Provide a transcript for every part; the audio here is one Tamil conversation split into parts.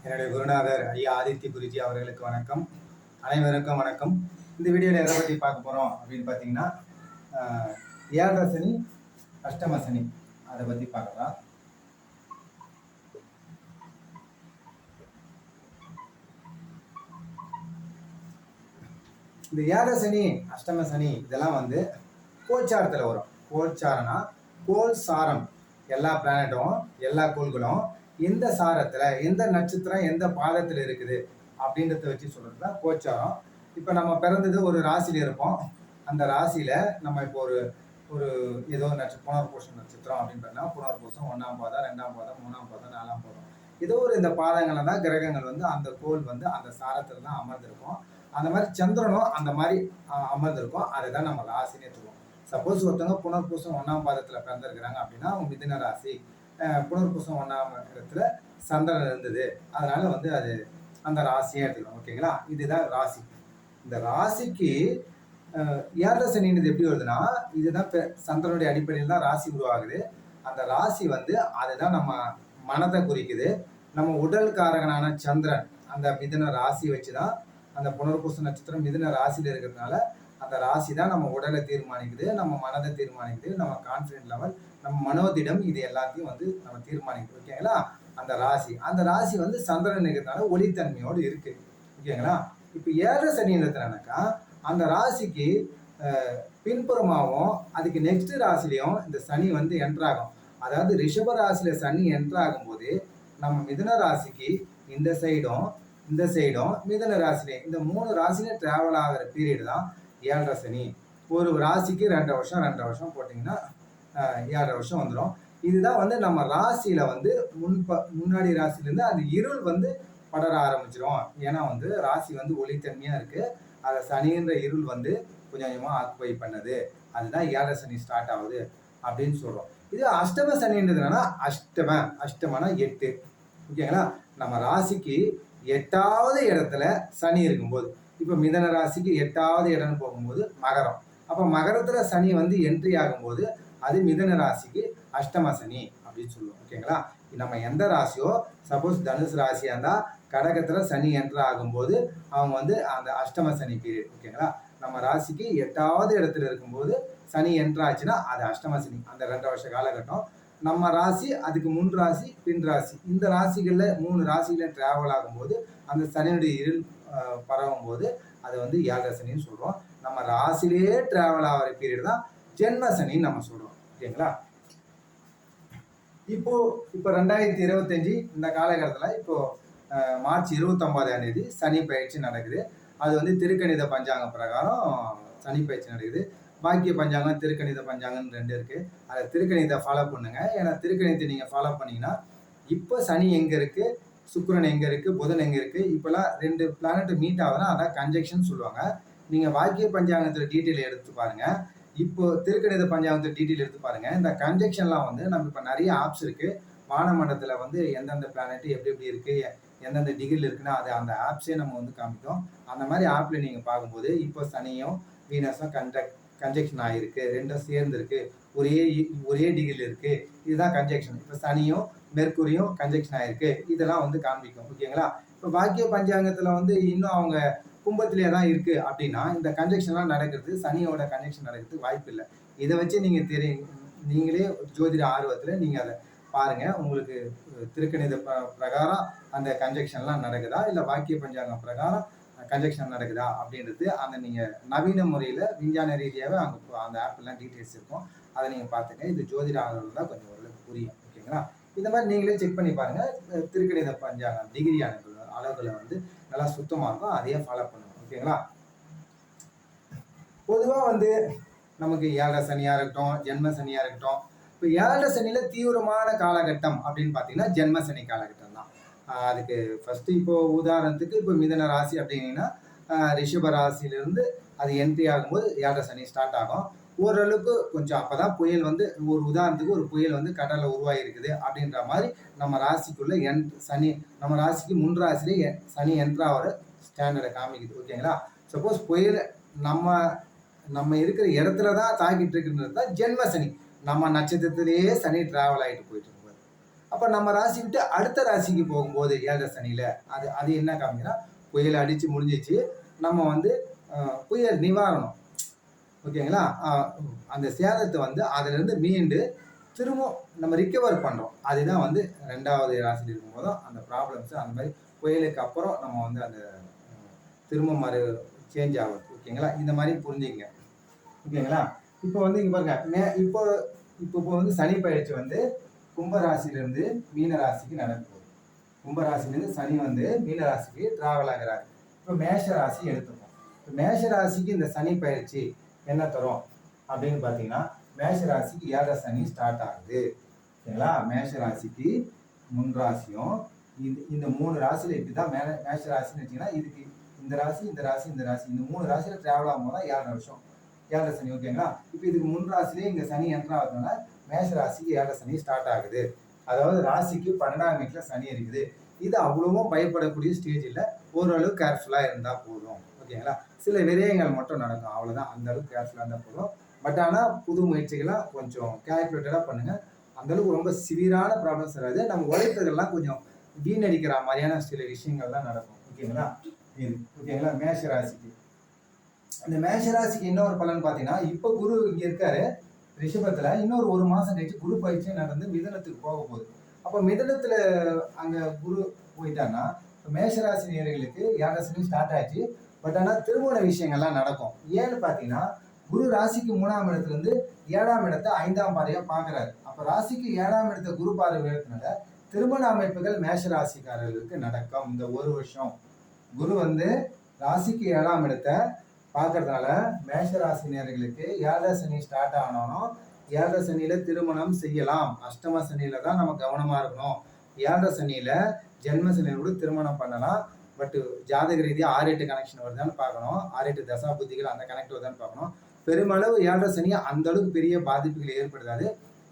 என்னுடைய குருநாதர் ஐயா ஆதித்ய குருஜி அவர்களுக்கு வணக்கம். அனைவருக்கும் வணக்கம். இந்த வீடியோவில் எதை பற்றி பார்க்க போகிறோம் அப்படின்னு பார்த்தீங்கன்னா, ஏழரை சனி அஷ்டம சனி அதை பற்றி பார்க்கலாம். இந்த ஏழரை சனி அஷ்டம சனி இதெல்லாம் வந்து கோச்சாரத்தில் வரும். கோச்சாரம்னா கோல் சாரம், எல்லா பிளானட்டும் எல்லா கோள்களும் எந்த சாரத்தில் எந்த நட்சத்திரம் எந்த பாதத்தில் இருக்குது அப்படின்றத வச்சு சொல்கிறது தான் கோச்சாரம். இப்போ நம்ம பிறந்தது ஒரு ராசியில் இருப்போம். அந்த ராசியில் நம்ம இப்போ ஒரு ஏதோ புனர்பூசம் நட்சத்திரம் அப்படின்னு பார்த்தா புனர்பூசம் 1ஆம் பாதம் 2ஆம் பாதம் 3ஆம் பாதம் 4ஆம் பாதம் ஏதோ ஒரு இந்த பாதங்களை தான் கிரகங்கள் வந்து அந்த கோள் வந்து அந்த சாரத்தில் தான் அமர்ந்திருக்கும். அந்த மாதிரி சந்திரனும் அந்த மாதிரி அமர்ந்திருக்கும். அதை தான் நம்ம ராசினே சொல்லுவோம். சப்போஸ் ஒருத்தவங்க புனர்பூசம் 1ஆம் பாதத்தில் பிறந்திருக்கிறாங்க அப்படின்னா அவங்க மிதுன ராசி. புனர்பூசம் 1ஆம் இடத்துல சந்திரன் இருந்தது, அதனால வந்து அது அந்த ராசியாக எடுத்துக்கலாம். ஓகேங்களா? இதுதான் ராசி. இந்த ராசிக்கு ஏழரை சனின்றது எப்படி வருதுன்னா, இதுதான் சந்திரனுடைய அடிப்படையில் தான் ராசி உருவாகுது. அந்த ராசி வந்து அதுதான் நம்ம மனதை குறிக்குது. நம்ம உடல் காரகனான சந்திரன் அந்த மிதுன ராசி வச்சுதான் அந்த புனர்பூச நட்சத்திரம் மிதுன ராசியில் இருக்கிறதுனால அந்த ராசி தான் நம்ம உடலை தீர்மானிக்குது, நம்ம மனதை தீர்மானிக்குது, நம்ம கான்ஃபிடென்ட் லெவல், நம்ம மனோதிடம், இது எல்லாத்தையும் வந்து நம்ம தீர்மானிக்குது. ஓகேங்களா? அந்த ராசி வந்து சந்திரன் இருக்கிறதுனால ஒளித்தன்மையோடு இருக்கு. ஓகேங்களா? இப்போ ஏழரை சனின்றதுனாக்கா அந்த ராசிக்கு பின்புறமாகவும் அதுக்கு நெக்ஸ்ட் ராசிலையும் இந்த சனி வந்து என்ட்ராகும். அதாவது ரிஷப ராசியில சனி என்ட்ராகும் போது நம்ம மிதுன ராசிக்கு இந்த சைடும் மிதுன ராசிலையும் இந்த 3 ராசிலையும் டிராவல் ஆகிற பீரியட் தான் ஏழரை சனி. ஒரு ராசிக்கு 2 வருஷம் போட்டிங்கன்னா 7 வருஷம் வந்துடும். இதுதான் வந்து நம்ம ராசியில் வந்து முன்னாடி ராசிலேருந்து அந்த இருள் வந்து படர ஆரம்பிச்சிடும். ஏன்னா வந்து ராசி வந்து ஒளித்தன்மையாக இருக்குது. அதை சனின்ற இருள் வந்து கொஞ்சம் கொஞ்சமாக ஆக்குபை பண்ணுது. அதுதான் ஏழரை சனி ஸ்டார்ட் ஆகுது அப்படின்னு சொல்கிறோம். இது அஷ்டம சனின்றதுனால அஷ்டமனா 8. ஓகேங்களா? நம்ம ராசிக்கு 8வது இடத்துல சனி இருக்கும்போது, இப்போ மிதன ராசிக்கு 8வது இடம்னு போகும்போது மகரம். அப்போ மகரத்தில் சனி வந்து என்ட்ரி ஆகும்போது அது மிதன ராசிக்கு அஷ்டம சனி அப்படின்னு சொல்லுவோம். ஓகேங்களா? நம்ம எந்த ராசியோ, சப்போஸ் தனுசு ராசியாக இருந்தால் கடகத்தில் சனி என்ட்ரு ஆகும்போது அவங்க வந்து அந்த அஷ்டம சனி பீரியட். ஓகேங்களா? நம்ம ராசிக்கு 8வது இடத்துல இருக்கும்போது சனி என்ட்ரு ஆச்சுன்னா அது அஷ்டம சனி, அந்த 2 வருஷ காலகட்டம். நம்ம ராசி அதுக்கு முன் ராசி பின் ராசி, இந்த ராசிகளில் 3 ராசிகளில் டிராவல் ஆகும்போது அந்த சனியுடைய இருள் பரவும் போது அதை வந்து ஏழரை சனின்னு சொல்கிறோம். நம்ம ராசிலேயே டிராவல் ஆகிற பீரியட் தான் ஜென்ம சனின்னு நம்ம சொல்கிறோம். ஓகேங்களா? இப்போ 2025 இந்த காலகட்டத்தில் இப்போ மார்ச் 29ஆம் தேதி சனி பயிற்சி நடக்குது. அது வந்து திருக்கணித பஞ்சாங்கம் பிரகாரம் சனி பயிற்சி நடக்குது. பாக்கிய பஞ்சாங்கம் திருக்கணித பஞ்சாங்கம்னு 2 இருக்குது. அதை திருக்கணிதை ஃபாலோ பண்ணுங்க. ஏன்னா திருக்கணிதை நீங்கள் ஃபாலோ பண்ணிங்கன்னா இப்போ சனி எங்கே இருக்குது, சுக்கிரன் எங்கே இருக்குது, புதன் எங்கே இருக்குது, இப்போலாம் 2 பிளானட் மீட் ஆகுதுன்னா அதான் கன்ஜெக்ஷன் சொல்லுவாங்க. நீங்கள் பாக்கிய பஞ்சாங்கத்தில் டீட்டெயில் எடுத்து பாருங்கள், இப்போ திருக்கணித பஞ்சாங்கத்தில் டீட்டெயில் எடுத்து பாருங்கள். இந்த கன்ஜெக்ஷன்லாம் வந்து நம்ம இப்போ நிறைய ஆப்ஸ் இருக்குது. வானமண்டலத்தில் வந்து எந்தெந்த பிளானட் எப்படி இருக்குது, எந்தெந்த டிகிரியில் இருக்குன்னா அது அந்த ஆப்ஸே நம்ம வந்து காமிக்கும். அந்த மாதிரி ஆப்பில் நீங்கள் பார்க்கும்போது இப்போ சனியும் வீனஸும் கன்ஜெக்ஷன் ஆகிருக்கு, 2 சேர்ந்து இருக்கு, ஒரே டிகிரியில் இருக்குது, இதுதான் கன்ஜெக்ஷன். இப்போ சனியும் மெர்க்குரியும் கன்ஜெக்ஷன் ஆகிருக்கு, இதெல்லாம் வந்து காண்பிக்கும். ஓகேங்களா? இப்போ பாக்கிய பஞ்சாங்கத்தில் வந்து இன்னும் அவங்க கும்பத்திலே தான் இருக்குது அப்படின்னா இந்த கன்ஜெக்ஷன்லாம் நடக்கிறது, சனியோட கன்ஜெக்ஷன் நடக்கிறதுக்கு வாய்ப்பு இல்லை. இதை வச்சு நீங்கள் நீங்களே ஜோதிட ஆர்வத்தில் நீங்கள் அதை பாருங்கள். உங்களுக்கு திருக்கணித பிரகாரம் அந்த கன்ஜெக்ஷன்லாம் நடக்குதா, இல்லை பாக்கிய பஞ்சாங்கம் பிரகாரம் கன்ஜெக்ஷன் நடக்குதா அப்படின்றது அந்த நீங்கள் நவீன முறையில் விஞ்ஞான ரீதியாகவே அங்கே அந்த ஆப்லாம் டீட்டெயில்ஸ் இருக்கும். அதை நீங்கள் பார்த்துங்க. இது ஜோதிட ஆர்வம் தான் கொஞ்சம் ஓரளவுக்கு புரியும். ஓகேங்களா? இந்த மாதிரி நீங்களே செக் பண்ணி பாருங்கள். திருக்கணித பஞ்சாங்கம் டிகிரி அளவுகளை வந்து நல்லா சுத்தமாக இருக்கும், அதையே ஃபாலோ பண்ணுவோம். ஓகேங்களா? பொதுவாக வந்து நமக்கு ஏழரை சனியாக இருக்கட்டும், ஜென்ம சனியாக இருக்கட்டும், இப்போ ஏழரை சனியில் தீவிரமான காலகட்டம் அப்படின்னு பார்த்தீங்கன்னா ஜென்ம சனி காலகட்டம் தான். அதுக்கு ஃபஸ்ட்டு இப்போது உதாரணத்துக்கு இப்போ மிதன ராசி அப்படின்னா ரிஷப ராசியிலிருந்து அது என்ட்ரி ஆகும்போது ஏழரை சனி ஸ்டார்ட் ஆகும். ஓரளவுக்கு கொஞ்சம் அப்போ தான் புயல் வந்து ஒரு உதாரணத்துக்கு ஒரு புயல் வந்து கடலில் உருவாகிருக்குது அப்படின்ற மாதிரி நம்ம ராசிக்குள்ளே சனி நம்ம ராசிக்கு முன் ராசிலே சனி என்ட்ராகிற ஸ்டாண்டர்டை காமிக்குது. ஓகேங்களா? சப்போஸ் புயல் நம்ம இருக்கிற இடத்துல தான் தாக்கிட்டு இருக்குன்றது தான் ஜென்ம சனி. நம்ம நட்சத்திரத்திலேயே சனி டிராவல் ஆகிட்டு போயிட்டு இருப்பாரு. அப்போ நம்ம ராசி விட்டு அடுத்த ராசிக்கு போகும்போது 7 சனியில் அது அது என்ன காமிங்கன்னா புயல் அடித்து முடிஞ்சிச்சு, நம்ம வந்து புயல் நிவாரணம், ஓகேங்களா, அந்த சேதத்தை வந்து அதிலிருந்து மீண்டு திரும்ப நம்ம ரிக்கவர் பண்ணுறோம். அதுதான் வந்து 2வது ராசியில் இருக்கும்போதும் அந்த ப்ராப்ளம்ஸ் அந்த மாதிரி புயலுக்கு அப்புறம் நம்ம வந்து அந்த திரும்ப சேஞ்ச் ஆகுது. ஓகேங்களா, இந்த மாதிரி புரிஞ்சுங்க. ஓகேங்களா, இப்போ வந்து இங்கே பாருங்க, இப்போ வந்து சனி பயிற்சி வந்து கும்பராசிலிருந்து மீன ராசிக்கு நடக்கும். கும்பராசிலேருந்து சனி வந்து மீன ராசிக்கு டிராவல் ஆகிறார். இப்போ மேஷ ராசி எடுத்துப்போம். இப்போ மேஷ ராசிக்கு இந்த சனி பயிற்சி என்ன தரும் அப்படின்னு பார்த்தீங்கன்னா, மேஷ ராசிக்கு 7 சனி ஸ்டார்ட் ஆகுது. ஓகேங்களா, மேஷ ராசிக்கு முன் ராசியும் இந்த 3 ராசியில் இப்படி தான் மேஷ ராசின்னு வச்சிங்கன்னா, இதுக்கு இந்த ராசி இந்த ராசி இந்த ராசி இந்த 3 ராசியில் ட்ராவல் ஆகும்போது தான் 7 வருஷம் 7 சனி. ஓகேங்களா, இப்போ இதுக்கு முன் ராசிலேயே இங்கே சனி என்ட்ரு ஆகுதுனால மேஷ ராசிக்கு 7 சனி ஸ்டார்ட் ஆகுது. அதாவது ராசிக்கு 12ஆம் வீட்டில் சனி இருக்குது. இது அவ்வளவும் பயப்படக்கூடிய ஸ்டேஜ் இல்லை, ஓரளவு கேர்ஃபுல்லாக இருந்தால் போதும். ஓகேங்களா, சில விரயங்கள் மட்டும் நடக்கும், அவ்வளோதான். அந்த அளவுக்கு கேர்ஃபுல்லாக இருந்தால் போதும். பட் ஆனால் புது முயற்சிகளாக கொஞ்சம் கேல்குலேட்டடாக பண்ணுங்கள். அந்தளவுக்கு ரொம்ப சிவியரான ப்ராப்ளம்ஸ் வராது. நம்ம உழைப்பதெல்லாம் கொஞ்சம் வீணடிக்கிற மாதிரியான சில விஷயங்கள் தான் நடக்கும். ஓகேங்களா, இது ஓகேங்களா. மேஷ ராசிக்கு இந்த மேஷ ராசிக்கு இன்னொரு பலன் பார்த்தீங்கன்னா, இப்போ குரு இங்கே இருக்காரு ரிஷபத்தில், இன்னொரு 1 மாதம் கழிச்சு குரு பயிற்சி நடந்து மிதனத்துக்கு போக போகுது. அப்போ மிதனத்தில் அங்கே குரு போயிட்டாங்கன்னா மேஷராசி நேயர்களுக்கு 7 சனி ஸ்டார்ட் ஆச்சு. பட் ஆனால் திருமண விஷயங்கள்லாம் நடக்கும். ஏன்னு பார்த்தீங்கன்னா, குரு ராசிக்கு 3ஆம் இடத்துலேருந்து 7ஆம் இடத்தை 5ஆம் பார்வையாக பார்க்குறாரு. அப்போ ராசிக்கு 7ஆம் இடத்தை குரு பார்வை எடுத்தனால திருமண அமைப்புகள் மேஷ ராசிக்காரர்களுக்கு நடக்கும். இந்த 1 வருஷம் குரு வந்து ராசிக்கு 7ஆம் இடத்தை பார்க்கறதுனால மேஷ ராசி நேயர்களுக்கு 7 சனி ஸ்டார்ட் ஆனாலும் 7 சனியில திருமணம் செய்யலாம். அஷ்டம சனியில தான் நம்ம கவனமா இருக்கணும். 7 சனியில ஜென்ம சனியோட திருமணம் பண்ணலாம். பட் ஜாதக ரீதியா 6-8 கனெக்ஷன் வருதான்னு பார்க்கணும். 6-8 தசா புத்திகள் அந்த கனெக்ட் வருதான்னு பார்க்கணும். பெருமளவு 7 சனி அந்த அளவுக்கு பெரிய பாதிப்புகள் ஏற்படுத்தாது.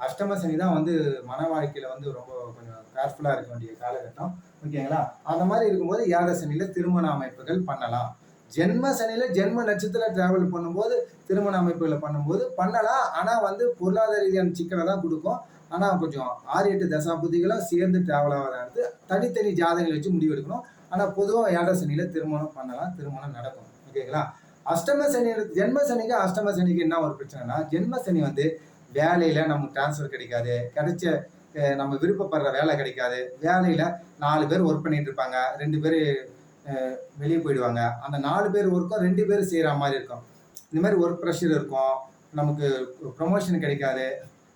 அஷ்டம சனி தான் வந்து மன வாழ்க்கையில வந்து ரொம்ப கொஞ்சம் கேர்ஃபுல்லா இருக்க வேண்டிய காலகட்டம். ஓகேங்களா, அந்த மாதிரி இருக்கும்போது 7 சனியில திருமண அமைப்புகள் பண்ணலாம். ஜென்ம சனியில ஜென்ம நட்சத்திரம் டிராவல் பண்ணும்போது திருமண அமைப்புகளை பண்ணும்போது பண்ணலாம். ஆனால் வந்து பொருளாதார ரீதியான சிக்கலை தான் கொடுக்கும். ஆனால் கொஞ்சம் 6-8 தசா புத்திகளும் சேர்ந்து டிராவல் ஆகாது. தனித்தனி ஜாதகங்களை வச்சு முடிவு எடுக்கணும். ஆனால் பொதுவாக 7 சனியில திருமணம் பண்ணலாம், திருமணம் நடக்கும். ஓகேங்களா, அஷ்டம சனி ஜென்ம சனிக்கு அஷ்டம சனிக்கு என்ன ஒரு பிரச்சனைனா, ஜென்ம சனி வந்து வேலையில நமக்கு டிரான்ஸ்ஃபர் கிடைக்காது, கிடைச்ச நம்ம விருப்பப்படுற வேலை கிடைக்காது. வேலையில 4 பேர் ஒர்க் பண்ணிட்டு இருப்பாங்க, 2 பேர் வெளியே போயிடுவாங்க. அந்த 4 பேர் ஒர்க்கும் 2 பேர் செய்கிற மாதிரி இருக்கும். இந்த மாதிரி ஒர்க் ப்ரெஷர் இருக்கும், நமக்கு ப்ரொமோஷன் கிடைக்காது,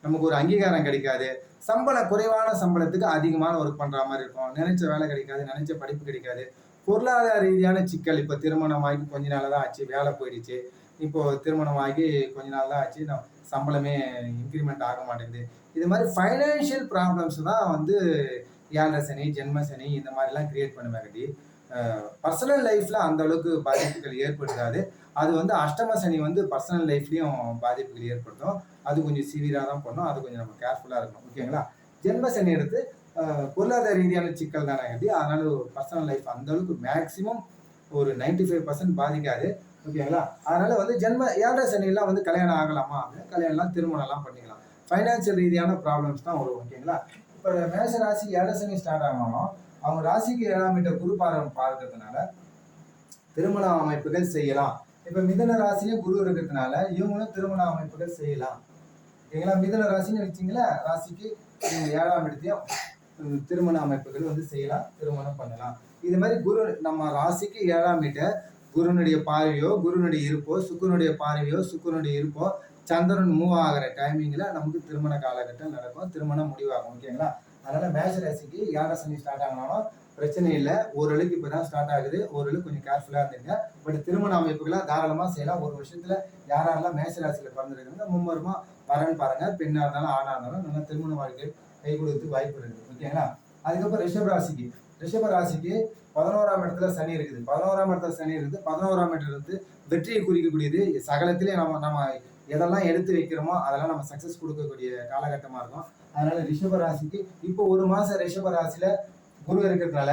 நமக்கு ஒரு அங்கீகாரம் கிடைக்காது, சம்பளம் குறைவான சம்பளத்துக்கு அதிகமான ஒர்க் பண்ணுற மாதிரி இருக்கும், நினைச்ச வேலை கிடைக்காது, நினைச்ச படிப்பு கிடைக்காது, பொருளாதார ரீதியான சிக்கல். இப்போ திருமணமாகி கொஞ்ச நாள் தான் ஆச்சு, வேலை போயிடுச்சு, இப்போது திருமணமாகி கொஞ்ச நாள் தான் ஆச்சு, சம்பளமே இன்க்ரிமெண்ட் ஆக மாட்டேங்குது. இது மாதிரி ஃபைனான்ஷியல் ப்ராப்ளம்ஸ் தான் வந்து 7 சனி ஜென்ம சனி இந்த மாதிரிலாம் கிரியேட் பண்ணுவாங்க. பர்சனல் லைஃப்ல அந்த அளவுக்கு பாதிப்புகள் ஏற்படுத்தாது. அது வந்து அஷ்டம சனி வந்து பர்சனல் லைஃப்லயும் பாதிப்புகள் ஏற்படுத்தும். அது கொஞ்சம் சிவியராக தான் பண்ணும். அது கொஞ்சம் நம்ம கேர்ஃபுல்லாக இருக்கணும். ஓகேங்களா, ஜென்ம சனி எடுத்து பொருளாதார ரீதியான சிக்கல் தானே கட்டி, அதனால பர்சனல் லைஃப் அந்த அளவுக்கு மேக்சிமம் ஒரு 95% பாதிக்காது. ஓகேங்களா, அதனால வந்து 7 சனியெல்லாம் வந்து கல்யாணம் ஆகலாமா அப்படின்னு கல்யாணம்லாம் திருமணம்லாம் பண்ணிக்கலாம். ஃபைனான்சியல் ரீதியான ப்ராப்ளம்ஸ் தான் வரும். ஓகேங்களா, இப்போ மேஷ ராசி 7 சனி ஸ்டார்ட் ஆகணும், அவங்க ராசிக்கு 7ஆம் வீட்டை குரு பார்க்கறதுனால திருமண அமைப்புகள் செய்யலாம். இப்ப மிதுன ராசியும் குரு இருக்கிறதுனால இவங்களும் திருமண அமைப்புகள் செய்யலாம். ஓகேங்களா, மிதுன ராசின்னு வச்சிங்களா, ராசிக்கு 7ஆம் இடத்தையும் திருமண அமைப்புகள் வந்து செய்யலாம், திருமணம் பண்ணலாம். இது மாதிரி குரு நம்ம ராசிக்கு 7ஆம் வீட்டை குருனுடைய பார்வையோ குருனுடைய இருப்போ சுக்குனுடைய பார்வையோ சுக்குனுடைய இருப்போ சந்திரன் மூவ் ஆகிற டைமிங்ல நமக்கு திருமண காலகட்டம் நடக்கும், திருமணம் முடிவாகும். ஓகேங்களா, அதனால மேஷ ராசிக்கு 7 சனி ஸ்டார்ட் ஆகினாலும் பிரச்சனை இல்லை. ஓரளவுக்கு இப்போ தான் ஸ்டார்ட் ஆகுது, ஓரளவுக்கு கொஞ்சம் கேர்ஃபுல்லாக இருந்துங்க. பட் திருமண அமைப்புகளாக தாராளமாக செய்யலாம். ஒரு வருஷத்தில் யாரெல்லாம் மேஷ ராசியில் பிறந்திருக்காங்க மும்மரமாக வரன்னு பாருங்க. பெண்ணாக இருந்தாலும் ஆணாக இருந்தாலும் நல்லா திருமண வாழ்க்கை கை கொடுத்து வாய்ப்பு இருக்குது. ஓகேங்களா, அதுக்கப்புறம் ரிஷப ராசிக்கு 11ஆம் இடத்துல சனி இருக்குது. 11ஆம் இடத்துல சனி இருக்குது. 11ஆம் இடத்துல இருந்து வெற்றியை குறிக்கக்கூடியது. சகலத்திலே நம்ம எதெல்லாம் எடுத்து வைக்கிறோமோ அதெல்லாம் நம்ம சக்ஸஸ் கொடுக்கக்கூடிய காலகட்டமாக இருக்கும். அதனால ரிஷப ராசிக்கு இப்போ 1 மாதம் ரிஷப ராசியில் குரு இருக்கிறதுனால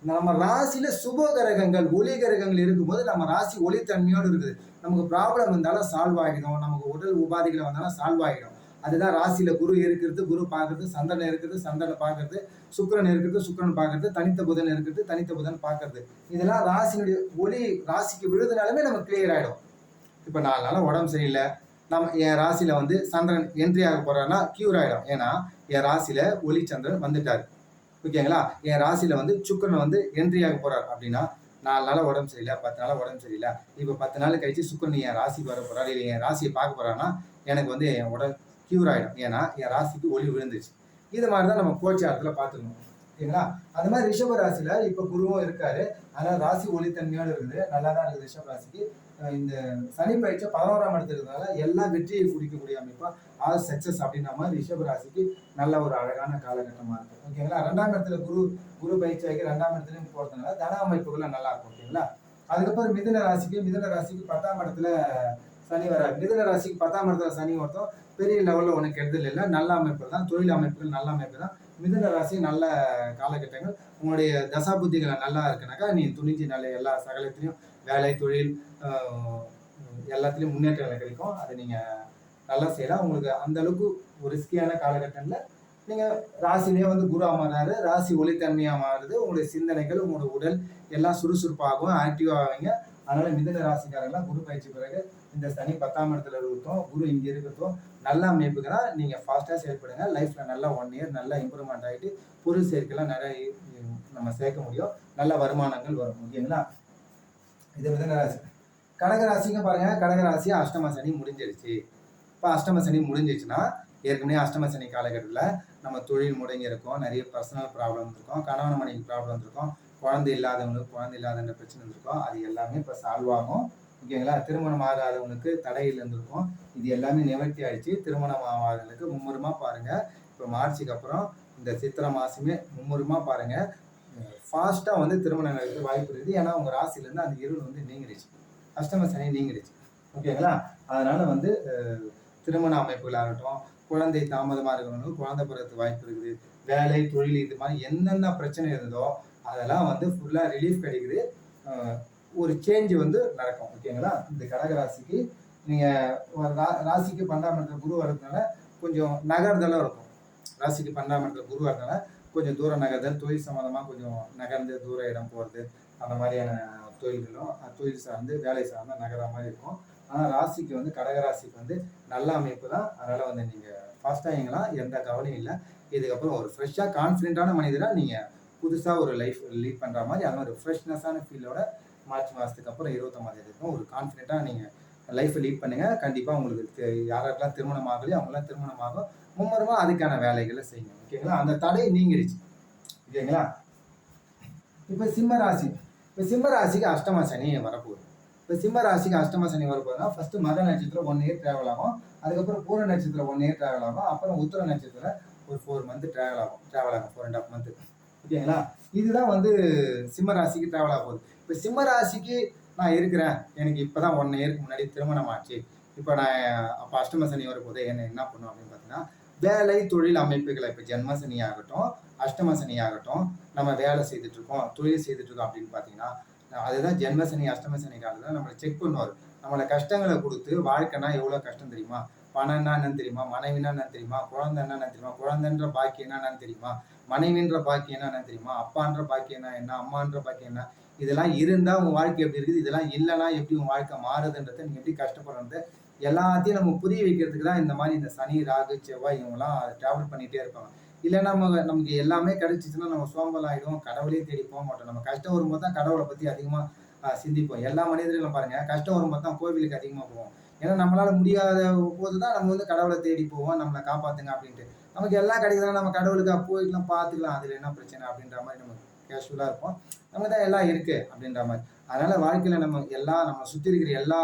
நம்ம ராசியில சுப கிரகங்கள் ஒளி கிரகங்கள் இருக்கும்போது நம்ம ராசி ஒளித்தன்மையோடு இருக்குது. நமக்கு ப்ராப்ளம் இருந்தாலும் சால்வ் ஆகிடும், நமக்கு உடல் உபாதைகள் வந்தாலும் சால்வ் ஆகிடும். அதுதான் ராசியில குரு இருக்கிறது, குரு பார்க்கறது, சந்திரன் இருக்கிறது, சந்திரன் பார்க்கறது, சுக்கிரன் இருக்கிறது, சுக்கிரன் பார்க்கறது, தனித்த புதன் இருக்கிறது, தனித்த புதன் பார்க்கறது. இதெல்லாம் ராசியினுடைய ஒளி ராசிக்கு விழுதுனாலுமே நமக்கு கிளியர் ஆயிடும். இப்ப 4 நாளா உடம்பு சரியில்லை, என் ராசியில வந்து சந்திரன் என்ட்ரி ஆக போறாருன்னா கியூர் ஆயிடும். ஏன்னா என் ராசியில ஒளி சந்திரன் வந்துட்டாரு. ஓகேங்களா? என் ராசியில வந்து சுக்கிரன் வந்து என்ட்ரி ஆக போறாரு அப்படின்னா 4 நாளா உடம்பு சரியில்லை, 10 நாளா உடம்பு சரியில்லை, இப்போ 10 நாள் கழிச்சு சுக்கிரன் என் ராசிக்கு வர போறாரு, இல்லை என் ராசியை பார்க்க போறாருன்னா எனக்கு வந்து என் உடல் கியூர் ஆயிடும். ஏன்னா என் ராசிக்கு ஒளி விழுந்துச்சு. இது மாதிரி தான் நம்ம கோச்சாரத்துல பார்த்துக்கணும். ஓகேங்களா? அது மாதிரி ரிஷப ராசியில இப்ப குருவும் இருக்காரு. அதனால ராசி ஒளித்தன்மையோடு இருக்குது, நல்லா தான் இருக்குது ரிஷப ராசிக்கு. இந்த சனி பயிற்சி 11ஆம் இடத்துல இருக்கிறதுனால எல்லா வெற்றியை குறிக்கக்கூடிய அமைப்பா ஆல் சக்சஸ் அப்படின்ற மாதிரி ரிஷப ராசிக்கு நல்ல ஒரு அழகான காலகட்டமா இருக்கு. ஓகேங்களா? 2ஆம் இடத்துல குரு பயிற்சி ஆகி 2ஆம் இடத்துலயும் போறதுனால தன அமைப்புகள்லாம் நல்லா இருக்கும். ஓகேங்களா? அதுக்கப்புறம் மிதுன ராசிக்கு 10ஆம் இடத்துல சனி வராது. மிதுன ராசிக்கு 10ஆம் இடத்துல சனி ஒருத்தம் பெரிய லெவல்ல உனக்கு கெடுதல் இல்லை, நல்ல அமைப்புகள் தான், தொழில் அமைப்புகள் நல்ல அமைப்பு தான். மிதுன ராசி நல்ல காலகட்டங்கள். உங்களுடைய தசா புத்திகளை நல்லா இருக்குனாக்கா நீ துணிஞ்சு நல்ல எல்லா சகலத்திலையும் வேலை, தொழில், எல்லாத்துலேயும் முன்னேற்றங்களை கிடைக்கும். அதை நீங்கள் நல்லா செய்யலாம். உங்களுக்கு அந்த அளவுக்கு ஒரு ரிஸ்கியான காலகட்டத்தில் நீங்கள் ராசிலேயே வந்து குரு அமர்றாரு, ராசி ஒளித்தன்மையாக மாறுது, உங்களுடைய சிந்தனைகள், உங்களோட உடல் எல்லாம் சுறுசுறுப்பாகவும் ஆக்டிவாக ஆவீங்க. அதனால மிதுன ராசிக்காரங்களாம் குரு பயிற்சி பிறகு இந்த சனி 10ஆம் இடத்துல இருக்கட்டும், குரு இங்கே இருக்கட்டும், நல்ல அமைப்புக்கு தான் நீங்கள் ஃபாஸ்ட்டாக செயல்படுங்க. லைஃப்பில் நல்லா 1 இயர் நல்லா இம்ப்ரூவ்மெண்ட் ஆகிட்டு பொருள் சேர்க்கைலாம் நிறைய நம்ம சேர்க்க முடியும், நல்ல வருமானங்கள் வரும். ஓகேங்களா? இது மிதுன ராசி. கடகராசிங்க பாருங்க, கடகராசி அஷ்டம சனி முடிஞ்சிருச்சு. இப்போ அஷ்டம சனி முடிஞ்சிச்சுன்னா ஏற்கனவே அஷ்டம சனி காலகட்டத்தில் நம்ம தொழில் முடங்கி இருக்கும், நிறைய பர்சனல் ப்ராப்ளம் இருக்கும், கணவன் மனைவி ப்ராப்ளம் இருக்கும், குழந்தை இல்லாதவங்களுக்கு குழந்தை இல்லாதன்ற பிரச்சனை இருக்கும். அது எல்லாமே இப்போ சால்வ் ஆகும். ஓகேங்களா? திருமணம் ஆகாதவங்களுக்கு தடையில் இருந்திருக்கும், இது எல்லாமே நிவர்த்தி ஆயிடுச்சு. திருமணம் ஆகாதவங்களுக்கு மும்முரமாக பாருங்க. இப்போ மார்ச்சுக்கு அப்புறம் இந்த சித்திரை மாசமே மும்முரமாக பாருங்க, ஃபாஸ்ட்டாக வந்து திருமணம் நடக்க வாய்ப்பு இருக்குது. ஏன்னா உங்கள் ராசிலேருந்து அந்த இருள் வந்து நீங்கிடுச்சு, அஷ்டம சனி நீங்கிடுச்சு. ஓகேங்களா? அதனால வந்து திருமண அமைப்புகளாகட்டும், குழந்தை தாமதமாக இருக்கிறவங்களுக்கு குழந்தை பிறகு வாய்ப்பு இருக்குது, வேலை, தொழில், இது மாதிரி என்னென்ன பிரச்சனை இருந்ததோ அதெல்லாம் வந்து ஃபுல்லாக ரிலீஃப் கிடைக்குது. ஒரு சேஞ்ச் வந்து நடக்கும். ஓகேங்களா? இந்த கடகராசிக்கு நீங்கள் ராசிக்கு 12ஆம் இடத்துல குரு வரதுனால கொஞ்சம் நகர்தலும் இருக்கும். ராசிக்கு 12ஆம் இடத்துல குரு வரதுனால கொஞ்சம் தூரம் நகர்தல், தொழில் சம்மந்தமாக கொஞ்சம் நகர்ந்து தூர இடம் போகிறது, அந்த மாதிரியான தொழில்களும் தொழில் சார்ந்து வேலை சார்ந்த நகர மாதிரி இருக்கும். ஆனால் ராசிக்கு வந்து கடகராசிக்கு வந்து நல்ல அமைப்பு தான். அதனால் வந்து நீங்கள் ஃபாஸ்ட்டாக இயங்கலாம், எந்த கவலையும் இல்லை. இதுக்கப்புறம் ஒரு ஃப்ரெஷ்ஷாக கான்ஃபிடென்ட்டான மனிதராக நீங்கள் புதுசாக ஒரு லைஃப் லீட் பண்ணுற மாதிரி, அது மாதிரி ஒரு ஃப்ரெஷ்னஸான ஃபீலோட மார்ச் மாதத்துக்கு அப்புறம் 29ஆம் தேதி இருக்கும் ஒரு கான்ஃபிடென்ட்டாக நீங்கள் லைஃப்பை லீட் பண்ணுங்கள். கண்டிப்பாக உங்களுக்கு யாரெல்லாம் திருமணம் ஆகலையோ அவங்களாம் திருமணம் ஆகும். மும்முரமாக அதுக்கான வேலைகளை செய்யுங்க. ஓகேங்களா? அந்த தடை நீங்கிடுச்சு. ஓகேங்களா? இப்போ சிம்ம ராசிக்கு அஷ்டம சனி வரப்போகுது. இப்போ சிம்ம ராசிக்கு அஷ்டம சனி வரப்போகுதுன்னா ஃபர்ஸ்ட் மக நட்சத்திரம் 1 இயர் ட்ராவல் ஆகும், அதுக்கப்புறம் பூர நட்சத்திரம் 1 இயர் ட்ராவல் ஆகும், அப்புறம் உத்திர நட்சத்திரம் ஒரு 4 மந்த் ட்ராவல் ஆகும் 4.5 மந்த். ஓகேங்களா? இதுதான் வந்து சிம்ம ராசிக்கு ட்ராவல் ஆக போகுது. இப்போ சிம்ம ராசிக்கு நான் இருக்கிறேன், எனக்கு இப்போ தான் 1 இயருக்கு முன்னாடி திருமணம் ஆச்சு, இப்போ நான் அப்போ அஷ்டம சனி வரப்போகுது, என்ன பண்ணும் அப்படின்னு பார்த்தீங்கன்னா வேலை, தொழில் அமைப்புகளை, இப்போ ஜென்ம சனி ஆகட்டும், அஷ்டம சனி ஆகட்டும், நம்ம வேலை செய்துட்ருக்கோம், தொழில் செய்துட்ருக்கோம் அப்படின்னு பார்த்தீங்கன்னா அதுதான் ஜென்ம சனி அஷ்டம சனி காலத்தில் நம்மளை செக் பண்ணுவார். நம்மளை கஷ்டங்களை கொடுத்து, வாழ்க்கைனா எவ்வளோ கஷ்டம் தெரியுமா, பணம்னா என்னன்னு தெரியுமா, மனைவினா என்னன்னு தெரியுமா, குழந்தை என்னன்னு தெரியுமா, குழந்தைன்ற பாக்கியம் என்னன்னு தெரியுமா, மனைவின்ற பாக்கியம் என்னன்னு தெரியுமா, அப்பான்ற பாக்கியம் என்ன, அம்மான்ற பாக்கியம் என்ன, இதெல்லாம் இருந்தால் உங்கள் வாழ்க்கை எப்படி இருக்குது, இதெல்லாம் இல்லைன்னா எப்படி உங்கள் வாழ்க்கை மாறுதுன்றதை நீங்கள் எப்படி கஷ்டப்படுறது எல்லாத்தையும் நம்ம புரிய வைக்கிறதுக்கு தான் இந்த மாதிரி இந்த சனி, ராகு, செவ்வாய் இவங்கெல்லாம் ட்ராவல் பண்ணிகிட்டே இருப்பாங்க. இல்லைன்னா நமக்கு எல்லாமே கிடைச்சிச்சுன்னா நம்ம சோம்பல் ஆகிடும், கடவுளே தேடி போக மாட்டோம். நம்ம கஷ்டம் வரும்போது தான் கடவுளை பற்றி அதிகமாக சிந்திப்போம். எல்லா மனிதர்களும் பாருங்கள், கஷ்டம் வரும்போது தான் கோவிலுக்கு அதிகமாக போவோம். ஏன்னா நம்மளால் முடியாத போது தான் நம்ம வந்து கடவுளை தேடி போவோம், நம்மளை காப்பாற்றுங்க அப்படின்ட்டு. நமக்கு எல்லாம் கிடைக்குதுன்னா நம்ம கடவுளுக்கு போய்க்கலாம், பார்த்துக்கலாம், அதில் என்ன பிரச்சனை அப்படின்ற மாதிரி நம்ம கேஷுவலாக இருப்போம். நம்ம தான் எல்லாம் இருக்குது அப்படின்ற மாதிரி. அதனால் வாழ்க்கையில் நம்ம சுற்றி இருக்கிற எல்லா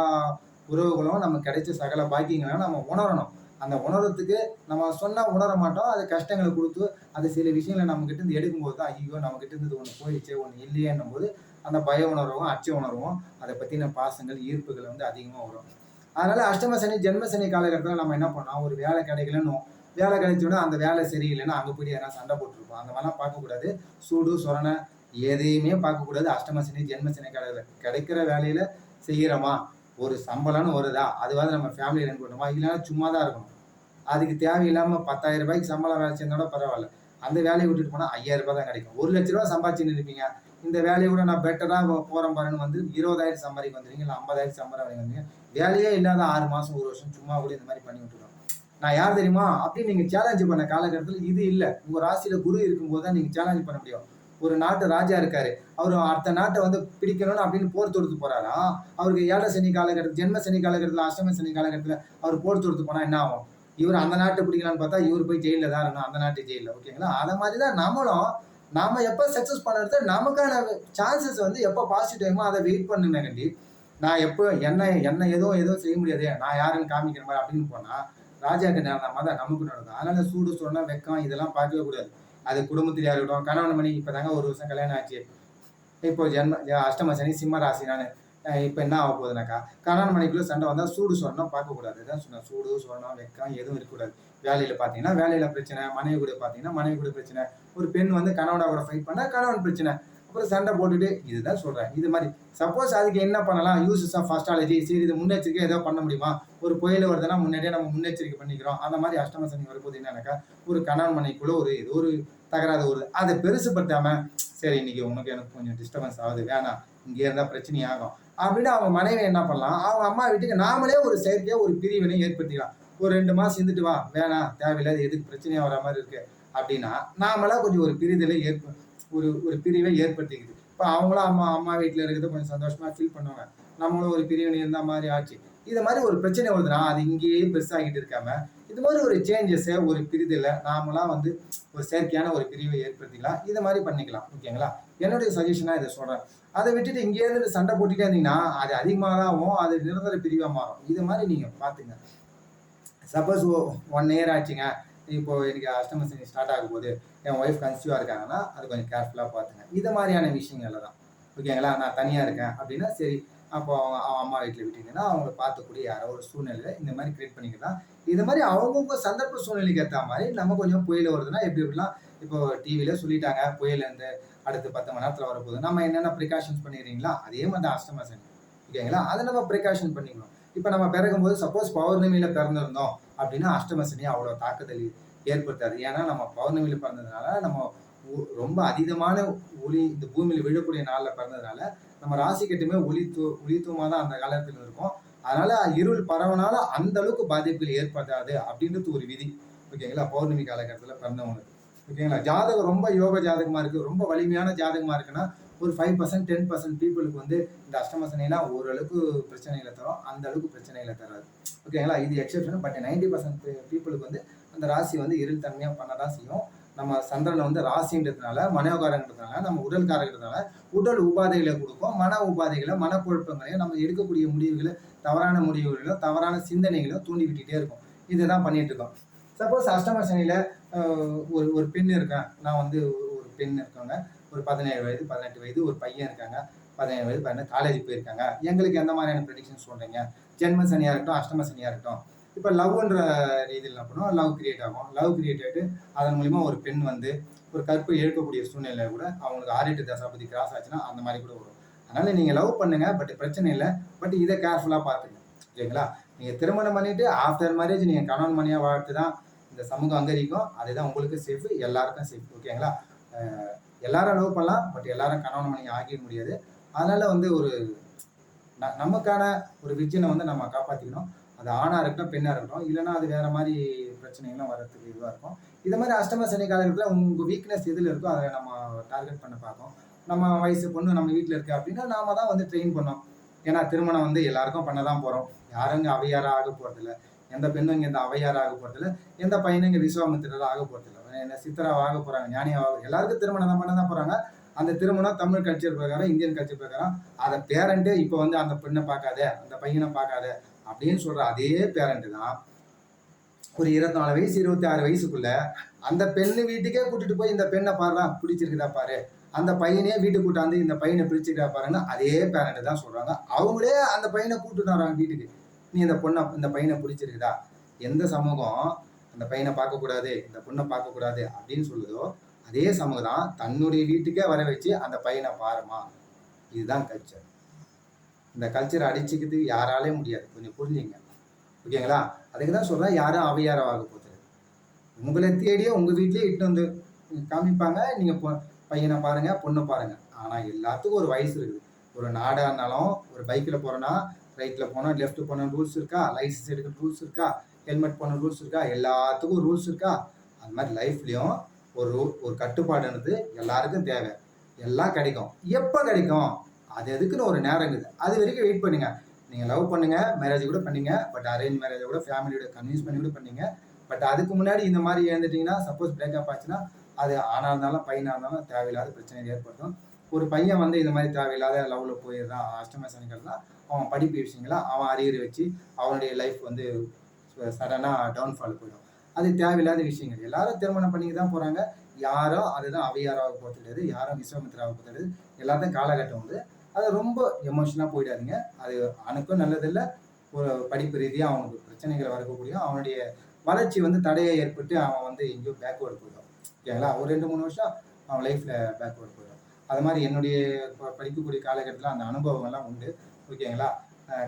உறவுகளும் நமக்கு கிடைச்ச சகல பாக்கியங்களும் நம்ம உணரணும். அந்த உணர்றதுக்கு நம்ம சொன்னால் உணர மாட்டோம். அது கஷ்டங்களை கொடுத்து அது சில விஷயங்களை நம்மக்கிட்ட இருந்து எடுக்கும்போது தான் ஐயோ நம்மக்கிட்ட இருந்து ஒன்று போயிடுச்சே, ஒன்று இல்லையேன்னும் போது அந்த பய உணர்வும் அச்ச உணர்வும் அதை பற்றின பாசங்கள், ஈர்ப்புகள் வந்து அதிகமாக வரும். அதனால் அஷ்டம சனி, ஜென்ம சனி காலகட்டத்தில் நம்ம என்ன பண்ணோம், ஒரு வேலை கிடைக்கலன்னு, வேலை கிடைச்சோன்னா அந்த வேலை சரியில்லைன்னா அங்கே போய் எதனா சண்டை போட்டுருப்போம். அந்த மாதிரிலாம் பார்க்கக்கூடாது. சூடு சொரணை எதையுமே பார்க்கக்கூடாது. அஷ்டம சனி, ஜென்ம சனி காலத்தில் கிடைக்கிற வேலையில் செய்கிறோமா, ஒரு சம்பளம்னு வருதா, அதுவாது நம்ம ஃபேமிலி ரன் பண்ணுமா, இல்லைன்னா சும்மா தான் இருக்கணும். அதுக்கு தேவையில்லாமல் 10,000 ரூபாய்க்கு சம்பளம் வேலை செஞ்சோட பரவாயில்ல, அந்த வேலையை விட்டுட்டு போனால் 5,000 ரூபாய் தான் கிடைக்கும். 1,00,000 ரூபா சம்பாதிச்சுன்னு இருப்பீங்க. இந்த வேலையை கூட நான் பெட்டராக போகிறேன் பாருன்னு வந்து 20,000 சம்பாதிக்க வந்துடுங்க, இல்லை 50,000 சம்பாதிக்க வந்துடுங்க. வேலையே இல்லாத 6 மாதம் 1 வருஷம் சும்மா கூட இந்த மாதிரி பண்ணி விட்டுருவோம். நான் யார் தெரியுமா அப்படின்னு நீங்கள் சேலஞ்சு பண்ண காலகட்டத்தில் இது இல்லை. உங்கள் ராசியில் குரு இருக்கும்போது தான் நீங்கள் சேலஞ்ச் பண்ண முடியும். ஒரு நாட்டு ராஜா இருக்காரு, அவர் அடுத்த நாட்டை வந்து பிடிக்கணும்னு அப்படின்னு போர் தொடுத்து போறாரா, அவருக்கு 7 சனி காலகட்டத்தில், ஜென்ம சனி காலகட்டத்தில், அஷ்டம சனி காலகட்டத்தில் அவர் போர் தொடுத்து போனா என்ன ஆகும்? இவர் அந்த நாட்டை பிடிக்கலான்னு பார்த்தா இவர் போய் ஜெயிலில் தான் இருக்கணும், அந்த நாட்டு ஜெயிலில். ஓகேங்களா? அதை மாதிரி தான் நம்மளும் நாம எப்போ சக்ஸஸ் பண்ணுறது, நமக்கான சான்சஸ் வந்து எப்போ பாசிட்டிவ் அதை வெயிட் பண்ணுங்க கண்டி. நான் எப்போ என்ன ஏதோ செய்ய முடியாது, நான் யாருன்னு காமிக்கிற மாதிரி அப்படின்னு போனா ராஜாக்கு நேரம் தான் நமக்கு நடக்கும். அதனால சூடு சொன்னா வெக்கம் இதெல்லாம் பார்க்கவே கூடாது. அது குடும்பத்திலேயே இருக்கட்டும், கணவன் மணி. இப்போ தாங்க 1 வருஷம் கல்யாணம் ஆச்சு. இப்போ அஷ்டம சனி, சிம்ம ராசி நான். இப்போ என்ன ஆக போகுதுனாக்கா, கணவன் மணிக்குள்ள சண்டை வந்தால் சூடு சொரணம் பார்க்கக்கூடாது. தான் சொன்னேன், சூடு சொரணம் வெக்கம் எதுவும் இருக்கக்கூடாது. வேலையில் பார்த்தீங்கன்னா வேலையில் பிரச்சனை, மனைவி கூட பார்த்தீங்கன்னா மனைவி கூட பிரச்சனை, ஒரு பெண் வந்து கணவனோட கூட ஃபைட் பண்ணால் கணவன் பிரச்சனை, அப்புறம் சண்டை போட்டுட்டு, இதுதான் சொல்கிறேன். இது மாதிரி சப்போஸ் அதுக்கு என்ன பண்ணலாம், யூசஸ் ஆஃப் அஸ்ட்ராலஜி. சரி, இது முன்னெச்சரிக்கை ஏதோ பண்ண முடியுமா? ஒரு புயல் வருதுன்னா முன்னாடியே நம்ம முன்னெச்சரிக்கை பண்ணிக்கிறோம். அந்த மாதிரி அஷ்டம சனி வரும்போது என்னன்னாக்கா, ஒரு கணவன் மனைக்குள்ள ஏதோ ஒரு தகராறு வருது, அதை பெருசுப்படுத்தாம, சரி இன்னைக்கு உனக்கு எனக்கு கொஞ்சம் டிஸ்டர்பன்ஸ் ஆகுது, வேணாம், இங்கே இருந்தால் பிரச்சனை ஆகும் அப்படின்னு அவங்க மனைவி என்ன பண்ணலாம், அவங்க அம்மா வீட்டுக்கு நாமளே ஒரு செயற்கையாக ஒரு பிரிவினை ஏற்படுத்திக்கலாம். ஒரு 2 மாதம் இருந்துட்டு வா, வேணாம், தேவையில்லாத எதுக்கு பிரச்சனையாக வர மாதிரி இருக்கு அப்படின்னா நாமளா கொஞ்சம் ஒரு பிரிதலை ஒரு பிரிவை ஏற்படுத்திக்குது. இப்போ அவங்களும் அம்மா வீட்டில் இருக்கிறது கொஞ்சம் சந்தோஷமா ஃபீல் பண்ணுவாங்க, நம்மளும் ஒரு பிரிவினை இருந்த மாதிரி ஆச்சு. இது மாதிரி ஒரு பிரச்சனை வருதுன்னா அது இங்கேயே பெருசாகிட்டு இருக்காம, இது மாதிரி ஒரு சேஞ்சஸை, ஒரு பிரிதலை நாமளாம் வந்து ஒரு செயற்கையான ஒரு பிரிவை ஏற்படுத்திக்கலாம். இதை மாதிரி பண்ணிக்கலாம். ஓகேங்களா? என்னுடைய சஜஷனாக இதை சொல்கிறேன். அதை விட்டுட்டு இங்கேருந்து சண்டை போட்டுட்டே இருந்தீங்கன்னா அது அதிகமாக தான் ஆகும், அது நிரந்தர பிரிவாக மாறும். இது மாதிரி நீங்கள் பார்த்துங்க. சப்போஸ் 1 இயர் ஆச்சுங்க, இப்போ எனக்கு அஷ்டம சனி ஸ்டார்ட் ஆகும் போது என் ஒய்ஃப் கன்சீவாக இருக்காங்கன்னா அது கொஞ்சம் கேர்ஃபுல்லாக பார்த்துங்க. இது மாதிரியான விஷயங்கள்ல தான். ஓகேங்களா? நான் தனியாக இருக்கேன் அப்படின்னா சரி, அப்போ அவன் அம்மா வீட்டில் விட்டீங்கன்னா அவங்கள பார்த்துக்கூடிய யாரோ ஒரு சூழ்நிலை இந்த மாதிரி கிரியேட் பண்ணிக்கலாம். இது மாதிரி அவங்கவுங்க சந்தர்ப்ப சூழ்நிலைக்கு ஏற்ற மாதிரி நம்ம கொஞ்சம் புயல் வருதுன்னா எப்படிலாம் இப்போ டிவியில் சொல்லிட்டாங்க, புயலேருந்து அடுத்து 10 மணி நேரத்தில் வரப்போகுது, நம்ம என்னென்ன ப்ரிகாஷன்ஸ் பண்ணிடுறீங்களா, அதே மாதிரி தான் அஷ்டம சனி. ஓகேங்களா? அதை நம்ம ப்ரிகாஷன் பண்ணிக்கணும். இப்போ நம்ம பிறகும்போது சப்போஸ் பௌர்ணமியில் பிறந்திருந்தோம் அப்படின்னா அஷ்டம சனி அவ்வளோ தாக்குதல் ஏற்படுத்தாது. ஏன்னா நம்ம பௌர்ணமியில் பிறந்ததுனால, நம்ம ரொம்ப அதீதமான ஒளி இந்த பூமியில் விழக்கூடிய நாளில் பிறந்ததுனால நம்ம ராசி கட்டுமே ஒளித்துவமாக தான் அந்த காலத்தில் இருக்கும். அதனால இருள் பரவனால அந்த அளவுக்கு பாதிப்புகள் ஏற்படாது அப்படின்றது ஒரு விதி. ஓகேங்களா? பௌர்ணமி காலகட்டத்தில் பிறந்தவங்களுக்கு. ஓகேங்களா? ஜாதகம் ரொம்ப யோக ஜாதகமாக இருக்குது, ரொம்ப வலிமையான ஜாதகமாக இருக்குன்னா ஒரு 5% 10% பீப்புளுக்கு வந்து இந்த அஷ்டம சனிலாம் ஓரளவுக்கு பிரச்சனைகளை தரும், அந்த அளவுக்கு பிரச்சனைகளை தராது. ஓகேங்களா? இது எக்ஸெப்ஷன். பட் 90% பீப்புளுக்கு வந்து அந்த ராசி வந்து இருள் தன்மையாக பண்ண தான் செய்யும். நம்ம சந்திரனை வந்து ராசின்றதுனால, மனோகாரங்கிறதுனால, நம்ம உடல்காரங்கிறதுனால உடல் உபாதைகளை கொடுக்கும், மன உபாதைகளை, மனக்குழப்பங்களையும், நம்ம எடுக்கக்கூடிய முடிவுகளை, தவறான முடிவுகளையும் தவறான சிந்தனைகளையும் தூண்டி விட்டுட்டே இருக்கும். இதுதான் பண்ணிட்டு இருக்கோம். சப்போஸ் அஷ்டம சனியில ஒரு பெண் இருக்கேன், நான் வந்து ஒரு பெண் இருக்காங்க, ஒரு 17 வயது 18 வயது ஒரு பையன் இருக்காங்க, 17 வயது 18 காலேஜ் போயிருக்காங்க. எங்களுக்கு எந்த மாதிரியான ப்ரெடிக்ஷன் சொல்றீங்க? ஜென்ம சனியா இருக்கட்டும், அஷ்டம சனியா இருக்கட்டும். இப்போ லவ்ன்ற ரீதியில் என்ன பண்ணுவோம், லவ் கிரியேட் ஆகும். லவ் கிரியேட் ஆகிட்டு அதன் மூலிமா ஒரு பெண் வந்து ஒரு கற்பை இழக்கக்கூடிய சூழ்நிலை கூட அவங்களுக்கு 6-8 தசாபதி கிராஸ் ஆச்சுன்னா அந்த மாதிரி கூட வரும். அதனால நீங்க லவ் பண்ணுங்க, பட் பிரச்சனை இல்லை. பட் இதை கேர்ஃபுல்லாக பார்த்துங்க. ஓகேங்களா? நீங்க திருமணம் பண்ணிட்டு ஆஃப்டர் மேரேஜ் நீங்க கணவன் மணியாக வாழ்த்து தான் இந்த சமூகம் அங்கீகரிக்கும். அதுதான் உங்களுக்கு சேஃப், எல்லாருக்கும் சேஃப். ஓகேங்களா? எல்லாரும் லவ் பண்ணலாம், பட் எல்லாரும் கணவன் மணி ஆகிட முடியாது. அதனால வந்து ஒரு நமக்கான ஒரு விஜனை வந்து நம்ம காப்பாற்றிக்கணும். அது ஆணாக இருக்கட்டும், பெண்ணாக இருக்கட்டும், இல்லைன்னா அது வேற மாதிரி பிரச்சனைகள்லாம் வர்றதுக்கு இதுவாக இருக்கும். இது மாதிரி அஷ்டம சனி காலகட்டத்தில் உங்கள் வீக்னஸ் எதில் இருக்கோ அதை நம்ம டார்கெட் பண்ண பார்க்கோம். நம்ம வயசு பொண்ணு நம்ம வீட்டில் இருக்கு அப்படின்னா நாம தான் வந்து ட்ரெயின் பண்ணோம். ஏன்னா திருமணம் வந்து எல்லாருக்கும் பண்ண தான் போகிறோம். யாரும் இங்கே அவையாராக ஆக போகிறதில்ல, எந்த பெண்ணும் இங்கே இந்த அவையாராக ஆக போகிறதில்ல, எந்த பையனும் இங்கே விஸ்வாமித்திரராக ஆக போகிறதில்ல, என்ன சித்தராக ஆக போகிறாங்க, ஞானியாக எல்லாருக்கும் திருமணம் தான் பண்ண தான் போகிறாங்க. அந்த திருமணம் தமிழ் கல்ச்சர் பிரகாரம், இந்தியன் கல்ச்சர் பிரகாரம், அதை பேரண்ட்டு இப்போ வந்து அந்த பெண்ணை பார்க்காத, அந்த பையனை பார்க்காத அப்படின்னு சொல்ற அதே பேரண்ட் தான் ஒரு 24 வயசு 26 வயசுக்குள்ள அந்த பெண்ணு வீட்டுக்கே கூட்டிட்டு போய் இந்த பெண்ணை பாருடா பிடிச்சிருக்குதா பாரு, அந்த பையனே வீட்டுக்கு கூட்டாந்து இந்த பையனை பிடிச்சிருக்கா பாருன்னு அதே பேரண்ட் தான் சொல்றாங்க. அவங்களே அந்த பையனை கூப்பிட்டு வராங்க வீட்டுக்கு, நீ இந்த பையனை பிடிச்சிருக்குதா. எந்த சமூகம் அந்த பையனை பார்க்கக்கூடாது, இந்த பொண்ணை பார்க்கக்கூடாது அப்படின்னு சொல்லுதோ அதே சமூகம் தான் தன்னுடைய வீட்டுக்கே வர வச்சு அந்த பையனை பாருமா. இதுதான் கல்ச்சர். இந்த கல்ச்சரை அடிச்சுக்கிறதுக்கு யாராலே முடியாது, கொஞ்சம் புரிஞ்சுங்க. ஓகேங்களா? அதுக்கு தான் சொல்றேன், யாரும் அவையாரம் ஆக போறது. உங்களை தேடியே உங்க வீட்லயே இட்டுன்னு வந்து காமிப்பாங்க. நீங்க பையன பாருங்க, பொண்ண பாருங்க. ஆனா எல்லாத்துக்கும் ஒரு வயசு இருக்குது. ஒரு நாடா இருந்தாலும், ஒரு பைக்ல போறோம்னா, ரைட்ல போனா, லெஃப்ட் போனா ரூல்ஸ் இருக்கா? லைசென்ஸ் எடுக்க ரூல்ஸ் இருக்கா? ஹெல்மெட் போட ரூல்ஸ் இருக்கா? எல்லாத்துக்கும் ரூல்ஸ் இருக்கா? அது மாதிரி லைஃப்லயும் ஒரு கட்டுப்பாடுன்றது எல்லாருக்கும் தேவை. எல்லாம் கிடைக்கும். எப்ப கிடைக்கும்? அது எதுக்குன்னு ஒரு நேரம் இருக்குது. அது வரைக்கும் வெயிட் பண்ணுங்க. நீங்க லவ் பண்ணுங்க, மேரேஜ் கூட பண்ணீங்க. பட் அரேஞ்ச் மேரேஜ கூட ஃபேமிலியோட கன்வின்ஸ் பண்ணி கூட பண்ணீங்க. பட் அதுக்கு முன்னாடி இந்த மாதிரி இருந்துட்டீங்கன்னா, சப்போஸ் பிரேக்கப் ஆச்சுன்னா, அது ஆணா இருந்தாலும், பையனா இருந்தாலும் தேவையில்லாத பிரச்சனைகள் ஏற்படுத்தும். ஒரு பையன் வந்து இந்த மாதிரி தேவையில்லாத லவ்ல போயிடுறான், அஷ்டம சனிக்கிழமை அவன் படிப்பு விஷயங்கள அவன் அரியர் வச்சு அவனுடைய லைஃப் வந்து சடனா டவுன்ஃபால் போயிடும். அது தேவையில்லாத விஷயங்கள். எல்லாரும் திருமணம் பண்ணிக்க தான் போறாங்க. யாரும் அதுதான் அவையாராக போகிறது கிடையாது, யாரும் விஸ்வாமித்திராக போகிறது கிடையாது. எல்லாத்தையும் காலகட்டம் வந்து அதை ரொம்ப எமோஷனலாக போயிடாதீங்க. அது அவனுக்கும் நல்லதில்லை. ஒரு படிப்பு ரீதியாக அவனுக்கு பிரச்சனைகள் வரக்கூடிய அவனுடைய வளர்ச்சி வந்து தடையை ஏற்பட்டு அவன் வந்து எங்கேயோ பேக்வேர்டு போயிடும். ஓகேங்களா? ஒரு 2-3 வருஷம் அவன் லைஃப்ல பேக்வேர்டு போயிடும். அது மாதிரி என்னுடைய படிக்கக்கூடிய காலகட்டத்தில் அந்த அனுபவங்கள்லாம் உண்டு. ஓகேங்களா?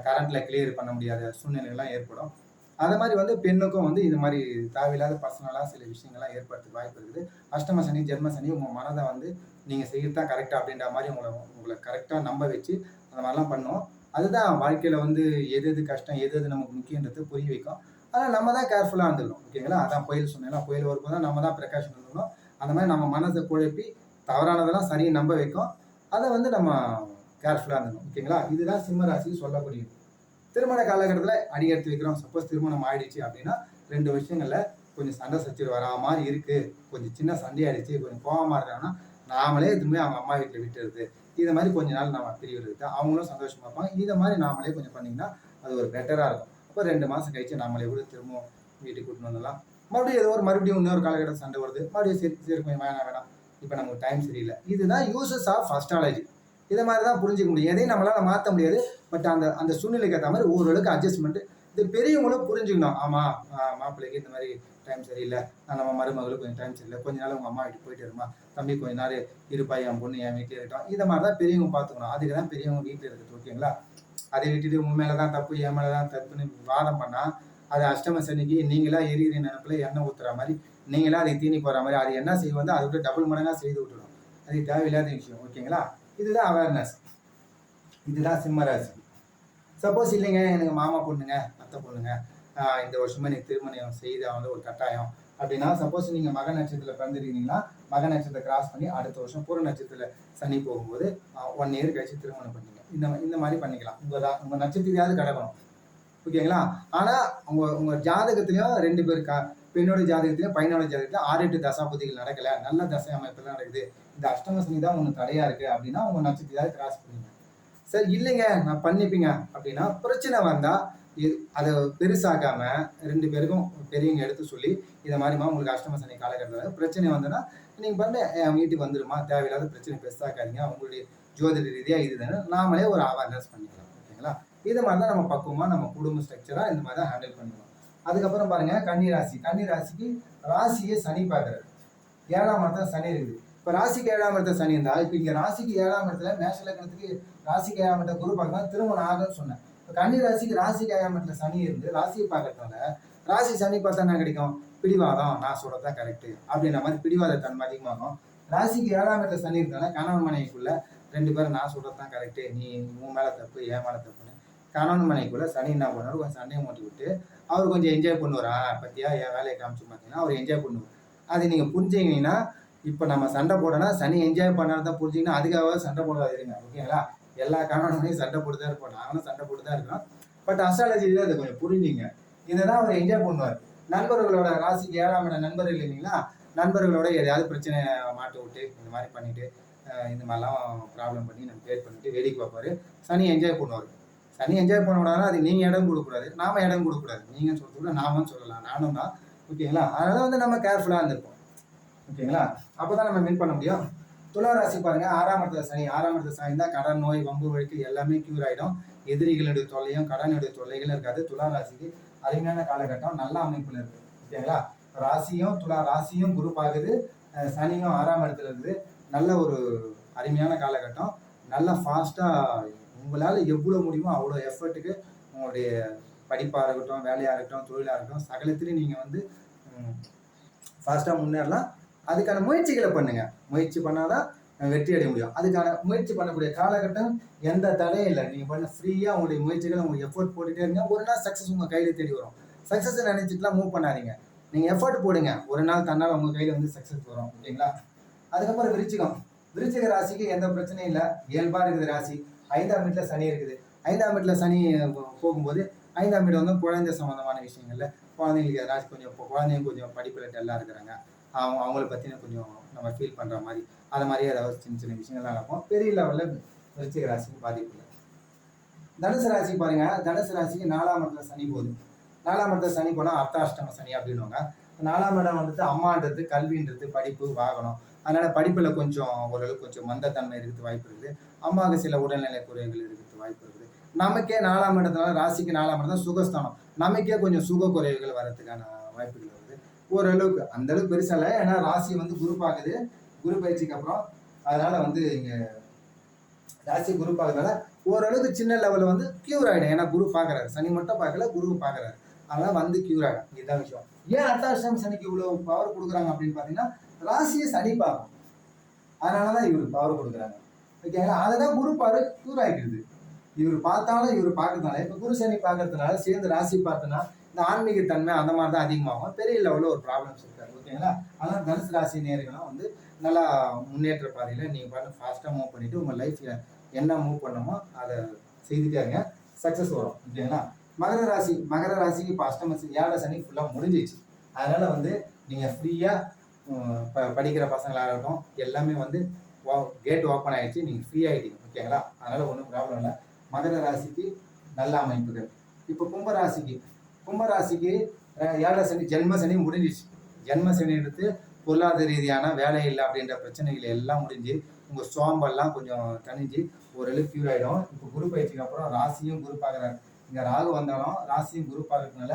கரண்ட்ல கிளியர் பண்ண முடியாத சூழ்நிலைகள்லாம் ஏற்படும். அது மாதிரி வந்து பெண்ணுக்கும் வந்து இது மாதிரி தேவையில்லாத பர்சனலாக சில விஷயங்கள்லாம் ஏற்படுறதுக்கு வாய்ப்பு இருக்குது. அஷ்டம சனி, ஜென்ம சனி உங்கள் மனதை வந்து நீங்கள் செய்கிறது தான் கரெக்டாக அப்படின்ற மாதிரி உங்களை கரெக்டாக நம்ப வச்சு அந்த மாதிரிலாம் பண்ணும். அதுதான் வாழ்க்கையில் வந்து எது எது கஷ்டம், எது எது நமக்கு முக்கியன்றது புரிய வைக்கும். ஆனால் நம்ம தான் கேர்ஃபுல்லாக இருந்துக்கணும். ஓகேங்களா? அதான் புயல் சொன்னேன்னா, புயல் வரும்போது தான் நம்ம தான் ப்ரிகாஷன் இருக்கணும். அந்த மாதிரி நம்ம மனசை குழப்பி தவறானதெல்லாம் சரியை நம்ப வைக்கும். அதை வந்து நம்ம கேர்ஃபுல்லாக இருந்தணும். ஓகேங்களா? இதுதான் சிம்ம ராசிக்கு சொல்லக்கூடியது. திருமண காலகட்டத்தில் அடி எடுத்து வைக்கிறோம். சப்போஸ் திருமணம் ஆயிடுச்சு அப்படின்னா 2 விஷயங்கள்ல கொஞ்சம் சண்டை சச்சரவு வரா மாதிரி இருக்கு. கொஞ்சம் சின்ன சண்டையாயிடுச்சு, கொஞ்சம் கோவமா இருக்காங்கன்னா, நாமளே திரும்பி அவங்க அம்மா வீட்டில் விட்டுறது. இது மாதிரி கொஞ்ச நாள் நம்ம பிரிவுறது. அவங்களும் சந்தோஷமா இருப்பாங்க. இதை மாதிரி நாமளே கொஞ்சம் பண்ணிங்கன்னா அது ஒரு பெட்டரா இருக்கும். அப்போ 2 மாசம் கழிச்சு நாமளே கூட திரும்பவும் வீட்டுக்கு கூட்டிட்டு வந்துடலாம். மறுபடியும் ஏதோ ஒரு மறுபடியும் இன்னொரு காலகட்டத்தில் சண்டை வருது. மறுபடியும் சரி சரி கொஞ்சம் வேணாம். இப்போ நமக்கு டைம் சரியில்லை. இதுதான் யூசஸ் ஆஃப் அஸ்ட்ராலஜி. இதை மாதிரி தான் புரிஞ்சுக்க முடியும். எதையும் நம்மளால மாற்ற முடியாது. பட் அந்த அந்த சூழ்நிலைக்கு ஏற்ற மாதிரி ஓரளவுக்கு அட்ஜஸ்ட்மெண்ட். இது பெரியவங்களும் புரிஞ்சுக்கணும். ஆமா, மாப்பிள்ளைக்கு இந்த மாதிரி டைம் சரியில்லை, நம்ம மருமகளுக்கு கொஞ்சம் டைம் சரியில்லை, கொஞ்ச நாள் உங்க அம்மா வீட்டுக்கு போயிட்டு இருமா, தம்பி கொஞ்ச நாள் இருப்பா, என் பொண்ணு என் வீட்டில் இருக்கட்டும். இதை மாதிரி தான் பெரியவங்க பார்த்துக்கணும். அதுக்கு தான் பெரியவங்க வீட்டில் இருக்குது. ஓகேங்களா? அதை விட்டுட்டு உன் மேலே தான் தப்பு, என் மேலே தான் தப்புன்னு வாதம் பண்ணால் அது அஷ்டம சனிக்கு நீங்களா எரியிற நினைப்புல எண்ணெய் ஊற்றுற மாதிரி, நீங்களா அதை தீனி போகிற மாதிரி அது என்ன செய்வது வந்து அதை விட்டு டபுள் மடங்காக செய்து விட்டுடும். அது தேவையில்லாத விஷயம். ஓகேங்களா? இதுதான் அவேர்னஸ். இதுதான் சிம்ம ராசி. சப்போஸ் இல்லைங்க எனக்கு மாமா பொண்ணுங்க, அத்தை பொண்ணுங்க, இந்த வருஷமா எனக்கு திருமணம் செய்த வந்து ஒரு கட்டாயம் அப்படின்னா, சப்போஸ் நீங்கள் மக நட்சத்திரத்தில் பிறந்திருக்கீங்கன்னா, மக நட்சத்திரத்தை கிராஸ் பண்ணி அடுத்த வருஷம் பூர நட்சத்திரத்தில் சனி போகும்போது 1 இயர் கழிச்சு திருமணம் பண்ணிங்க. இந்த மாதிரி பண்ணிக்கலாம். உங்கள் நட்சத்திரையாவது கிடக்கணும். ஓகேங்களா? ஆனால் உங்கள் ஜாதகத்திலையும் 2 பேர் பெண்ணோட ஜாதகத்திலையும் பையனோட ஜாதகத்திலையும் 6-8 தசாபுதிகள் நடக்கலை, நல்ல தசை அமைப்பெல்லாம் நடக்குது, இந்த அஷ்டம சனி தான் ஒன்று தடையா இருக்கு அப்படின்னா உங்கள் நட்சத்திரையாவது கிராஸ் பண்ணுங்க. சரி இல்லைங்க நான் பண்ணிப்பீங்க அப்படின்னா பிரச்சனை வந்தா அதை பெருசாக்காம 2 பேருக்கும் பெரியவங்க எடுத்து சொல்லி இதை மாதிரிமா உங்களுக்கு அஷ்டம சனி காலகட்டத்தில் பிரச்சனை வந்ததுன்னா நீங்க பண்ண என் வீட்டுக்கு வந்துருமா, தேவையில்லாத பிரச்சனை பெருசாக்காதீங்க, உங்களுடைய ஜோதிட ரீதியாக இதுதானே நாமளே ஒரு அவேர்னஸ் பண்ணிக்கலாம். ஓகேங்களா? இது மாதிரி தான் நம்ம பக்குவமா நம்ம குடும்ப ஸ்ட்ரக்சரா இந்த மாதிரி தான் ஹேண்டில் பண்ணிக்கலாம். அதுக்கப்புறம் பாருங்க கன்னி ராசி. கன்னி ராசிக்கு ராசியை சனி பார்க்கறது. 7ஆம் இடத்துல சனி இருக்குது. இப்போ ராசிக்கு 7ஆம் இடத்துல சனி இருந்தா இப்போ இங்கே ராசிக்கு 7ஆம் இடத்துல மேஷ லக்னத்துக்கு ராசிக்கு 7ஆம் இடத்துல குரு பார்க்கலாம் திருமணம் ஆகும்னு சொன்னேன். இப்போ கன்னி ராசிக்கு 7ஆம் இடத்துல சனி இருந்து ராசியை பார்க்கறதுனால ராசி சனி பார்த்தா என்ன கிடைக்கும்? பிடிவாதம், நான் சொல்றதுதான் கரெக்டு அப்படின்ற மாதிரி பிடிவாத தன்மை அதிகமாகும். ராசிக்கு 7ஆம் இடத்துல சனி இருந்தாலும் கணவன் மனைவிக்குள்ள 2 பேரும் நான் சொல்றதுதான் கரெக்டு, நீ உன் மேல தப்பு என் மேல தப்புன்னு கணவன் மனைவிக்குள்ள சனி என்ன பண்ணுவார், கொஞ்சம் சண்டையை மூட்டி விட்டு அவர் கொஞ்சம் என்ஜாய் பண்ணுவார். பத்தியா என் வேலையை காமிச்சு பார்த்தீங்கன்னா அவர் என்ஜாய் பண்ணுவார். அதை நீங்கள் புரிஞ்சுக்கிங்கன்னா இப்போ நம்ம சண்டை போடனா சனி என்ஜாய் பண்ணாதான் புரிஞ்சிங்கன்னா அதுக்காக சண்டை போடாது இருங்க. ஓகேங்களா? எல்லா கணவனையும் சண்டை போட்டு தான் இருப்போம், நாங்களும் சண்டை போட்டு தான் இருக்கோம். பட் அஸ்ட்ராலஜியில் அதை கொஞ்சம் புரிஞ்சுங்க. இதை தான் அவர் என்ஜாய் பண்ணுவார். நண்பர்களோட ராசிக்கு 7ஆம் இடம் நண்பர்கள் இல்லைங்களா, நண்பர்களோட எதையாவது பிரச்சனை மாட்ட விட்டு இந்த மாதிரி பண்ணிட்டு இந்த மாதிரிலாம் ப்ராப்ளம் பண்ணி நம்ம கிரியேட் பண்ணிட்டு வேடிக்கை பார்ப்பாரு. சனி என்ஜாய் பண்ணுவார். சனி என்ஜாய் பண்ண விடாதுன்னா அது நீங்கள் இடம் கொடுக்கக்கூடாது, நாம இடம் கொடுக்கக்கூடாது. நீங்கள் சொல்றதுக்குள்ள நாமும் சொல்லலாம், நானும் தான். ஓகேங்களா? அதனால வந்து நம்ம கேர்ஃபுல்லாக இருந்திருப்போம். ஓகேங்களா? அப்போதான் நம்ம வின் பண்ண முடியும். துலா ராசி பாருங்க 6ஆம் இடத்துல சனி. 6ஆம் இடத்துல சனி தான் கடன், நோய், வம்பு வழக்கு எல்லாமே கியூர் ஆகிடும். எதிரிகளுடைய தொல்லையும் கடனுடைய தொல்லைகளும் இருக்காது. துலா ராசிக்கு அருமையான காலகட்டம், நல்ல அமைப்புல இருக்கு. ஓகேங்களா? ராசியும் குரு பார்க்குது, சனியும் 6ஆம் இடத்துல இருக்குது. நல்ல ஒரு அருமையான காலகட்டம். நல்லா ஃபாஸ்ட்டாக உங்களால் எவ்வளோ முடியுமோ அவ்வளோ எஃபர்ட்டுக்கு உங்களுடைய படிப்பாக இருக்கட்டும், வேலையாக இருக்கட்டும், தொழிலாக இருக்கட்டும், சகலத்திலையும் நீங்கள் வந்து ஃபாஸ்ட்டாக முன்னேறலாம். அதுக்கான முயற்சிகளை பண்ணுங்க. முயற்சி பண்ணாதான் வெற்றி அடைய முடியும். அதுக்கான முயற்சி பண்ணக்கூடிய காலகட்டம் எந்த தடையும் இல்லை. நீங்கள் பண்ண ஃப்ரீயாக உங்களுடைய முயற்சிகளை உங்களுக்கு எஃபோர்ட் போட்டுகிட்டே இருங்க. ஒரு நாள் சக்ஸஸ் உங்கள் கையில் தேடி வரும். சக்ஸஸ் நினைச்சிட்டுலாம் மூவ் பண்ணாதீங்க. நீங்கள் எஃபோர்ட் போடுங்க, ஒரு நாள் தன்னால் உங்கள் கையில் வந்து சக்ஸஸ் வரும். ஓகேங்களா? அதுக்கப்புறம் விருச்சிகம். விருச்சிக ராசிக்கு எந்த பிரச்சனையும் இல்லை. இயல்பாக இருக்குது ராசி. 5ஆம் வீட்டில் சனி இருக்குது. 5ஆம் வீட்டில் சனி போகும்போது 5ஆம் வீடு வந்து குழந்தை சம்மந்தமான விஷயங்கள்ல குழந்தைங்களுக்கு ராசி கொஞ்சம் குழந்தைங்க கொஞ்சம் படிப்பில் டல்லாக இருக்கிறாங்க. அவங்கள பற்றின கொஞ்சம் நம்ம ஃபீல் பண்ணுற மாதிரி அது மாதிரி ஏதாவது சின்ன சின்ன விஷயங்கள்லாம் நடக்கும். பெரிய லெவலில் விருச்சிக ராசிக்கு பாதிப்பு இல்லை. தனுசு ராசி பாருங்க. தனுசு ராசிக்கு 4ஆம் இடத்துல சனி போகுது. 4ஆம் இடத்துல சனி போனால் அர்த்தாஷ்டம சனி அப்படின்வாங்க. 4ஆம் இடம் வந்துட்டு அம்மான்றது, கல்வின்றது, படிப்பு, வாகனம். அதனால படிப்பில் கொஞ்சம் ஓரளவுக்கு கொஞ்சம் மந்தத்தன்மை இருக்கிறது வாய்ப்பு இருக்குது. அம்மாவுக்கு சில உடல்நிலை குறைகள் இருக்கிறது வாய்ப்பு இருக்குது. நமக்கே 4ஆம் இடத்துல ராசிக்கு 4ஆம் இடம் தான் சுகஸ்தானம். நமக்கே கொஞ்சம் சுக குறைவுகள் வர்றதுக்கான வாய்ப்புகள் வருது. ஓரளவுக்கு அந்த அளவுக்கு பெருசா இல்லை. ஏன்னா ராசி வந்து குரு பார்க்குது, குரு பயிற்சிக்கு அப்புறம். அதனால வந்து இங்க ராசி குரு பார்க்கறதால ஓரளவுக்கு சின்ன லெவலில் வந்து கியூர் ஆகிடும். ஏன்னா குரு பார்க்குறாரு, சனி மட்டும் பார்க்கல, குரு பார்க்குறாரு. அதனால வந்து கியூர் ஆகிடும். இதுதான் விஷயம். ஏன் அர்த்தாஷ்டம சனிக்கு இவ்வளோ பவர் கொடுக்குறாங்க அப்படின்னு பார்த்தீங்கன்னா, ராசியை சனி பார்க்கும். அதனால தான் இவர் பவர் கொடுக்குறாங்க. ஓகேங்களா? அதை தான் குரு பாரு கியூர் ஆகிடுது. இவர் பார்த்தாலும் இவர் பார்க்கறதுனால, இப்போ குரு சனி பார்க்கறதுனால சேர்ந்து ராசி பார்த்தோன்னா இந்த ஆன்மீக தன்மை அந்த மாதிரி தான் அதிகமாகும். பெரிய லெவலில் ஒரு ப்ராப்ளம்ஸ் இருக்காது. ஓகேங்களா? அதனால் தனுசு ராசி நேயர்களும் வந்து நல்லா முன்னேற்ற பாதையில் நீங்கள் பாட்டு ஃபாஸ்ட்டாக மூவ் பண்ணிவிட்டு உங்கள் லைஃப்பில் என்ன மூவ் பண்ணணுமோ அதை செய்துட்டே இருங்க, சக்ஸஸ் வரும். ஓகேங்களா? மகர ராசி. மகர ராசிக்கு இப்போ அஷ்டம 7 சனி ஃபுல்லாக முடிஞ்சிச்சு. அதனால் வந்து நீங்கள் ஃப்ரீயாக படிக்கிற பசங்களாக இருக்கட்டும், எல்லாமே வந்து கேட் ஓப்பன் ஆகிடுச்சு, நீங்கள் ஃப்ரீ ஆகிட்டீங்க. ஓகேங்களா? அதனால் ஒன்றும் ப்ராப்ளம் இல்லை. மகர ராசிக்கு நல்ல அமைப்புகள். இப்போ கும்பராசிக்கு 7 சனி ஜென்ம சனி முடிஞ்சிச்சு. ஜென்ம சனி எடுத்து பொருளாதார ரீதியான வேலை இல்லை அப்படின்ற பிரச்சனைகள் எல்லாம் முடிஞ்சு உங்கள் சோம்பெல்லாம் கொஞ்சம் தணிஞ்சு ஓரளவுக்கு கியூர் ஆகிடும். இப்போ குரு பயிற்சிக்கு அப்புறம் ராசியும் குரு பார்க்குறாரு. இங்கே ராகு வந்தாலும் ராசியும் குரு பார்க்கறதுனால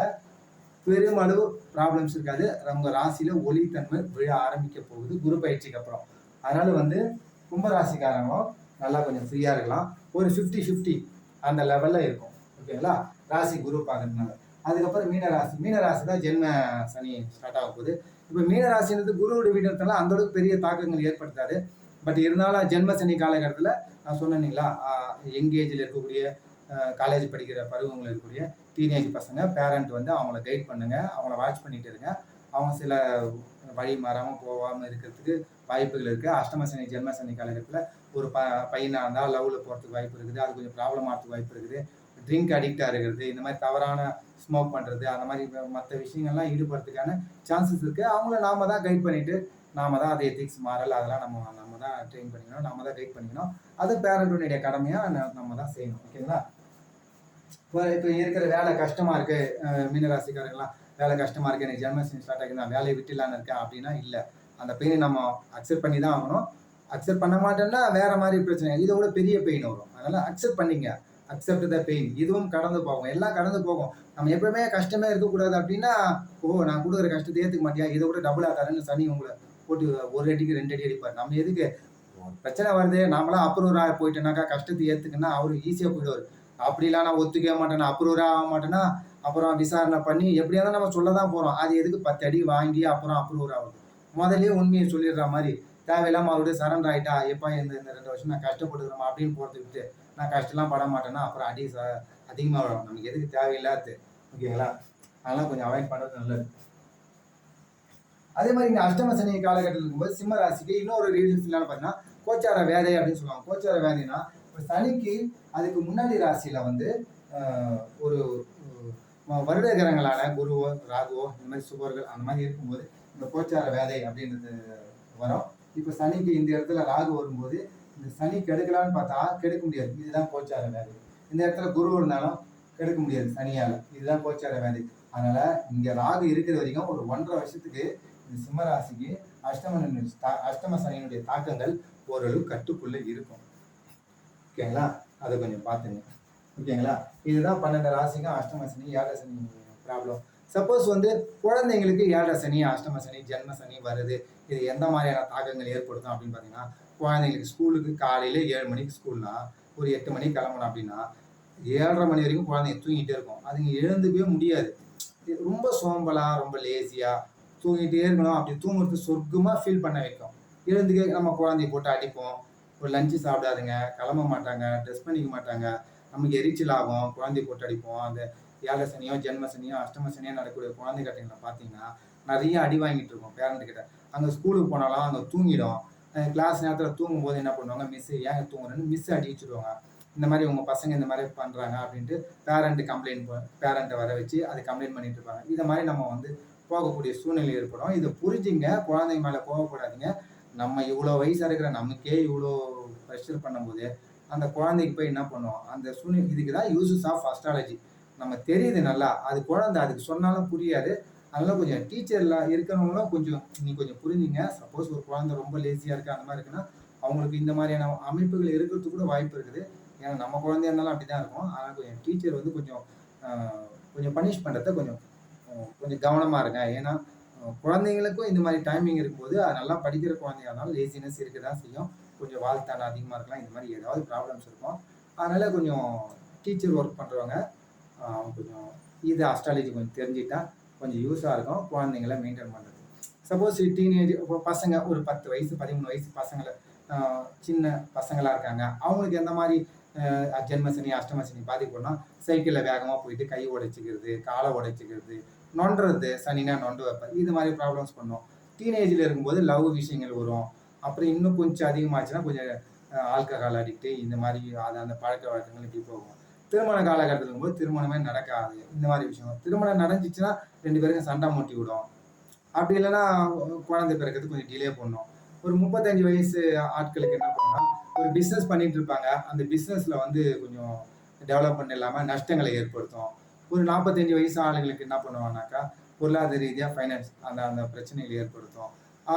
பெருமளவு ப்ராப்ளம்ஸ் இருக்காது. உங்கள் ராசியில் ஒளித்தன்மை விழ ஆரம்பிக்க போகுது குரு பயிற்சிக்கு அப்புறம். அதனால வந்து கும்பராசிக்காரங்களும் நல்லா கொஞ்சம் ஃப்ரீயாக இருக்கலாம். ஒரு 50-50 அந்த லெவலில் இருக்கும். ஓகேங்களா? ராசி குரு பார்க்கறதுனால. அதுக்கப்புறம் மீனராசி. மீனராசி தான் ஜென்ம சனி ஸ்டார்ட் ஆக போகுது. இப்போ மீனராசின்றது குருவோட வீடுறதுனால அந்த அளவுக்கு பெரிய தாக்கங்கள் ஏற்படுத்தாது. பட் இருந்தாலும் ஜென்ம சனி காலகட்டத்தில் நான் சொன்னீங்களா, யங்கேஜில் இருக்கக்கூடிய காலேஜ் படிக்கிற பருவங்கள் இருக்கக்கூடிய டீனேஜ் பசங்க பேரண்ட் வந்து அவங்கள கைட் பண்ணுங்க, அவங்கள வாட்ச் பண்ணிட்டு இருங்க. அவங்க சில வழி மாறாமல் போகாமல் இருக்கிறதுக்கு வாய்ப்புகள் இருக்குது. அஷ்டம சனி ஜென்ம சனி காலகட்டத்தில் ஒரு பையனாக இருந்தால் லவ்வில் போகிறதுக்கு வாய்ப்பு இருக்குது. அது கொஞ்சம் ப்ராப்ளம் ஆகிறதுக்கு வாய்ப்பு இருக்குது. ட்ரிங்க் அடிக்டாக இருக்கிறது, இந்த மாதிரி தவறான ஸ்மோக் பண்ணுறது, அந்த மாதிரி மற்ற விஷயங்கள்லாம் ஈடுபடுறதுக்கான சான்சஸ் இருக்குது. அவங்கள நாம தான் கைட் பண்ணிவிட்டு நாம தான் அது எத்திக்ஸ் மாறல் அதெல்லாம் நம்ம தான் ட்ரெயின் பண்ணிக்கணும், நம்ம தான் கைட் பண்ணிக்கணும். அது பேரண்ட்டுடைய கடமையாக நம்ம தான் செய்யணும். ஓகேங்களா? இப்போ இருக்கிற வேலை கஷ்டமாக இருக்குது, மீனராசிக்காரங்களாம் வேலை கஷ்டமாக இருக்குது, எனக்கு ஜென்மசனி ஸ்டார்ட் ஆகி நான் வேலையை விட்டுலான்னு இருக்கேன் அப்படின்னா இல்லை. அந்த பெயினை நம்ம அக்செப்ட் பண்ணி தான் ஆகணும். அக்செப்ட் பண்ண மாட்டேன்னா வேறு மாதிரி பிரச்சனை, இதை விட பெரிய பெயின் வரும். அதனால் அக்செப்ட் பண்ணிங்க. Accept the pain. இதுவும் கடந்து போகும், எல்லாம் கடந்து போகும். நம்ம எப்பவுமே கஷ்டமே இருக்கக்கூடாது அப்படின்னா, நான் கொடுக்குற கஷ்டத்தை ஏற்றுக்க மாட்டியா, இதை விட டபுளாக தரேன்னு சனி உங்களை போட்டு ஒரு அடிக்கு 2 அடி அடிப்பார். நம்ம எதுக்கு பிரச்சனை வருது, நாமளாம் அப்ரூவராக போயிட்டேனாக்கா கஷ்டத்தை ஏற்றுக்குன்னா அவரு ஈஸியாக போயிடுவார். அப்படிலாம் நான் ஒத்துக்கவே மாட்டேன்னா, அப்ரூவராக ஆக மாட்டேன்னா, அப்புறம் விசாரணை பண்ணி எப்படியா தான் நம்ம சொல்ல தான் போகிறோம். அது எதுக்கு 10 அடி வாங்கி அப்புறம் அப்ரூவர் ஆகுது. முதலே உண்மையை சொல்லிடுற மாதிரி தேவையில்லாமல் அவருடைய சரண்டர் ஆகிட்டா, எப்போ இந்த 2 வருஷம் நான் கஷ்டப்படுகிறோமா அப்படின்னு போகிறதுக்கு நான் கஷ்டம்லாம் பட மாட்டேன்னா அப்புறம் அடி அதிகமாக வரும். நமக்கு எதுக்கு தேவையில்லாது. ஓகேங்களா? அதெல்லாம் கொஞ்சம் அவாய்ட் பண்ணுறது நல்லது. அதே மாதிரி இந்த அஷ்டம சனி காலகட்டத்தில் இருக்கும்போது சிம்ம ராசிக்கு இன்னொரு ரீசன்ஸ் என்னன்னு பார்த்தீங்கன்னா, கோச்சார வேதை அப்படின்னு சொல்லுவாங்க. கோச்சார வேதைன்னா இப்போ சனிக்கு அதுக்கு முன்னாடி ராசியில் வந்து ஒரு வருட கிரகங்களான குருவோ ராகுவோ இந்த மாதிரி சுபர்கள் அந்த மாதிரி இருக்கும்போது இந்த கோச்சார வேதை அப்படின்றது வரும். இப்போ சனிக்கு இந்த இடத்துல ராகு வரும்போது இந்த சனி கெடுக்கலான்னு பார்த்தா கெடுக்க முடியாது. இதுதான் கோச்சார வேதை. இந்த இடத்துல குரு இருந்தாலும் கெடுக்க முடியாது சனியால். இதுதான் கோச்சார வேதை. அதனால இங்கே ராகு இருக்கிற வரைக்கும் ஒரு 1.5 வருஷத்துக்கு இந்த சிம்மராசிக்கு அஷ்டம சனியினுடைய தாக்கங்கள் ஓரளவு கட்டுக்குள்ளே இருக்கும். ஓகேங்களா? அதை கொஞ்சம் பார்த்துங்க. ஓகேங்களா? இதுதான் 12 ராசிக்கும் அஷ்டம சனி 7 சனி ப்ராப்ளம். சப்போஸ் வந்து குழந்தைங்களுக்கு 7 சனி அஷ்டம சனி ஜென்ம சனி வருது, இது எந்த மாதிரியான தாக்கங்கள் ஏற்படுத்தும் அப்படின்னு பார்த்தீங்கன்னா, குழந்தைங்களுக்கு ஸ்கூலுக்கு காலையில் 7 மணிக்கு ஸ்கூல்னா ஒரு 8 மணிக்கு கிளம்பணும் அப்படின்னா 7:30 மணி வரைக்கும் குழந்தைங்க தூங்கிட்டே இருக்கும். அதுங்க எழுந்துக்கவே முடியாது. ரொம்ப சோம்பலா, ரொம்ப லேசியா தூங்கிட்டே இருக்கணும். அப்படி தூங்குறது சொர்க்கமா ஃபீல் பண்ண வைக்கும். எழுந்துக்கே நம்ம குழந்தைய போட்டு அடிப்போம். ஒரு லஞ்சு சாப்பிடாதுங்க, கிளம்ப மாட்டாங்க, ட்ரெஸ் பண்ணிக்க மாட்டாங்க. நமக்கு எரிச்சல் ஆகும். குழந்தைய போட்டு அடிப்போம். அந்த 7 சனியோ, ஜென்ம சனியோ, அஷ்டம சனியோ நடக்கக்கூடிய குழந்தை கட்டைங்கள பார்த்தீங்கன்னா, நெறைய அடி வாங்கிட்டு இருக்கும் பேரண்ட் கிட்ட. அங்க ஸ்கூலுக்கு போனாலும் அங்க தூங்கிடும். கிளாஸ் நேரத்தில தூங்கும்போது என்ன பண்ணுவாங்க, மிஸ் ஏன் தூங்குறேன்னு மிஸ் அடிச்சுடுவாங்க. இந்த மாரி உங்க பசங்க இந்த மாரி பண்றாங்க அப்படின்ட்டு பேரண்ட்ட வர வச்சு அதை கம்ப்ளைண்ட் பண்ணிட்டு இருப்பாங்க. இத மாரி நம்ம வந்து போகக்கூடிய சூழ்நிலை ஏற்படும். இத புரிஞ்சுங்க. குழந்தைங்க மேல கோவப்படாதீங்க. நம்ம இவ்வளோ வயசா இருக்கிற நமக்கே இவ்வளோ ப்ரெஷர் பண்ணும்போது, அந்த குழந்தைக்கு போய் என்ன பண்ணும்? அந்த சூழ்நிலை இதுக்கு தான் யூசஸ் ஆஃப் அஸ்ட்ராலஜி. நம்ம தெரியுது நல்லா. அது குழந்தை அதுக்கு சொன்னாலும் புரியாது. அதனால கொஞ்சம் டீச்சர்ல இருக்கிறவங்களும் கொஞ்சம் நீங்க கொஞ்சம் புரிஞ்சுங்க. சப்போஸ் ஒரு குழந்தை ரொம்ப லேசியா இருக்கு, அந்த மாரி இருக்குன்னா, அவங்களுக்கு இந்த மாரியான அமைப்புகள் இருக்கிறதுக்கு கூட வாய்ப்பு இருக்குது. ஏன்னா நம்ம குழந்தையா இருந்தாலும் அப்படிதான் இருக்கும். ஆனா கொஞ்சம் டீச்சர் வந்து கொஞ்சம் அ கொஞ்சம் பனிஷ் பண்றத கொஞ்சம் கொஞ்சம் கவனமா இருங்க. ஏன்னா குழந்தைங்களுக்கும் இந்த மாரி டைமிங் இருக்கும்போது, அது நல்லா படிக்கிற குழந்தையா இருந்தாலும் லேசினஸ் இருக்க தான் செய்யும். கொஞ்சம் வால்தனம் அதிகமா இருக்கலாம். இந்த மாரி ஏதாவது ப்ராப்ளம்ஸ் இருக்கும். அதனால கொஞ்சம் டீச்சர் ஒர்க் பண்றவங்க கொஞ்சம் இது அஸ்ட்ராலஜி கொஞ்சம் தெரிஞ்சுக்கிட்டா கொஞ்சம் யூஸா இருக்கும். குழந்தைங்கள மெயின்டெயின் பண்றது. சப்போஸ் டீனேஜ் இப்போ பசங்க ஒரு 10 வயசு, 13 வயசு பசங்கள அ சின்ன பசங்களா இருக்காங்க. அவங்களுக்கு எந்த மாரி ஜென்ம சனி, அஷ்டம சனி பாதிக்கும்னா, சைக்கிள்ல வேகமா போயிட்டு கை உடைச்சுக்கிறது, கால உடைச்சுக்கிறது, நொண்டுறது, சனினா நொண்டு வைப்பாரு. இது மாரி ப்ராப்ளம்ஸ் பண்ணும். டீனேஜ்ல இருக்கும்போது லவ் விஷயங்கள் வரும். அப்புறம் இன்னும் கொஞ்சம் அதிகமாச்சுன்னா கொஞ்சம் ஆல்கஹால் அடிக்ட் இந்த மாரி அது அந்த பழக்கவழக்கங்கள் இப்படி போகும். திருமண காலகட்டத்துல இருக்கும்போது திருமணமே நடக்காது. இந்த மாரி விஷயம். திருமணம் நடந்துச்சுன்னா 2 பேருக்கும் சண்டை மூட்டி விடும். அப்படி இல்லைன்னா குழந்தை பிறக்கிறதுக்கு கொஞ்சம் டிலே பண்ணும். ஒரு 35 வயசு ஆட்களுக்கு என்ன பண்ணும்னா, ஒரு பிசினஸ் பண்ணிட்டு இருப்பாங்க. அந்த பிசினஸ்ல வந்து கொஞ்சம் டெவலப்மெண்ட் இல்லாம நஷ்டங்களை ஏற்படுத்தும். ஒரு 45 வயசு ஆளுங்களுக்கு என்ன பண்ணுவாங்கனாக்கா, பொருளாதார ரீதியா ஃபைனான்ஸ் அந்த அந்த பிரச்சனைகளை ஏற்படுத்தும்.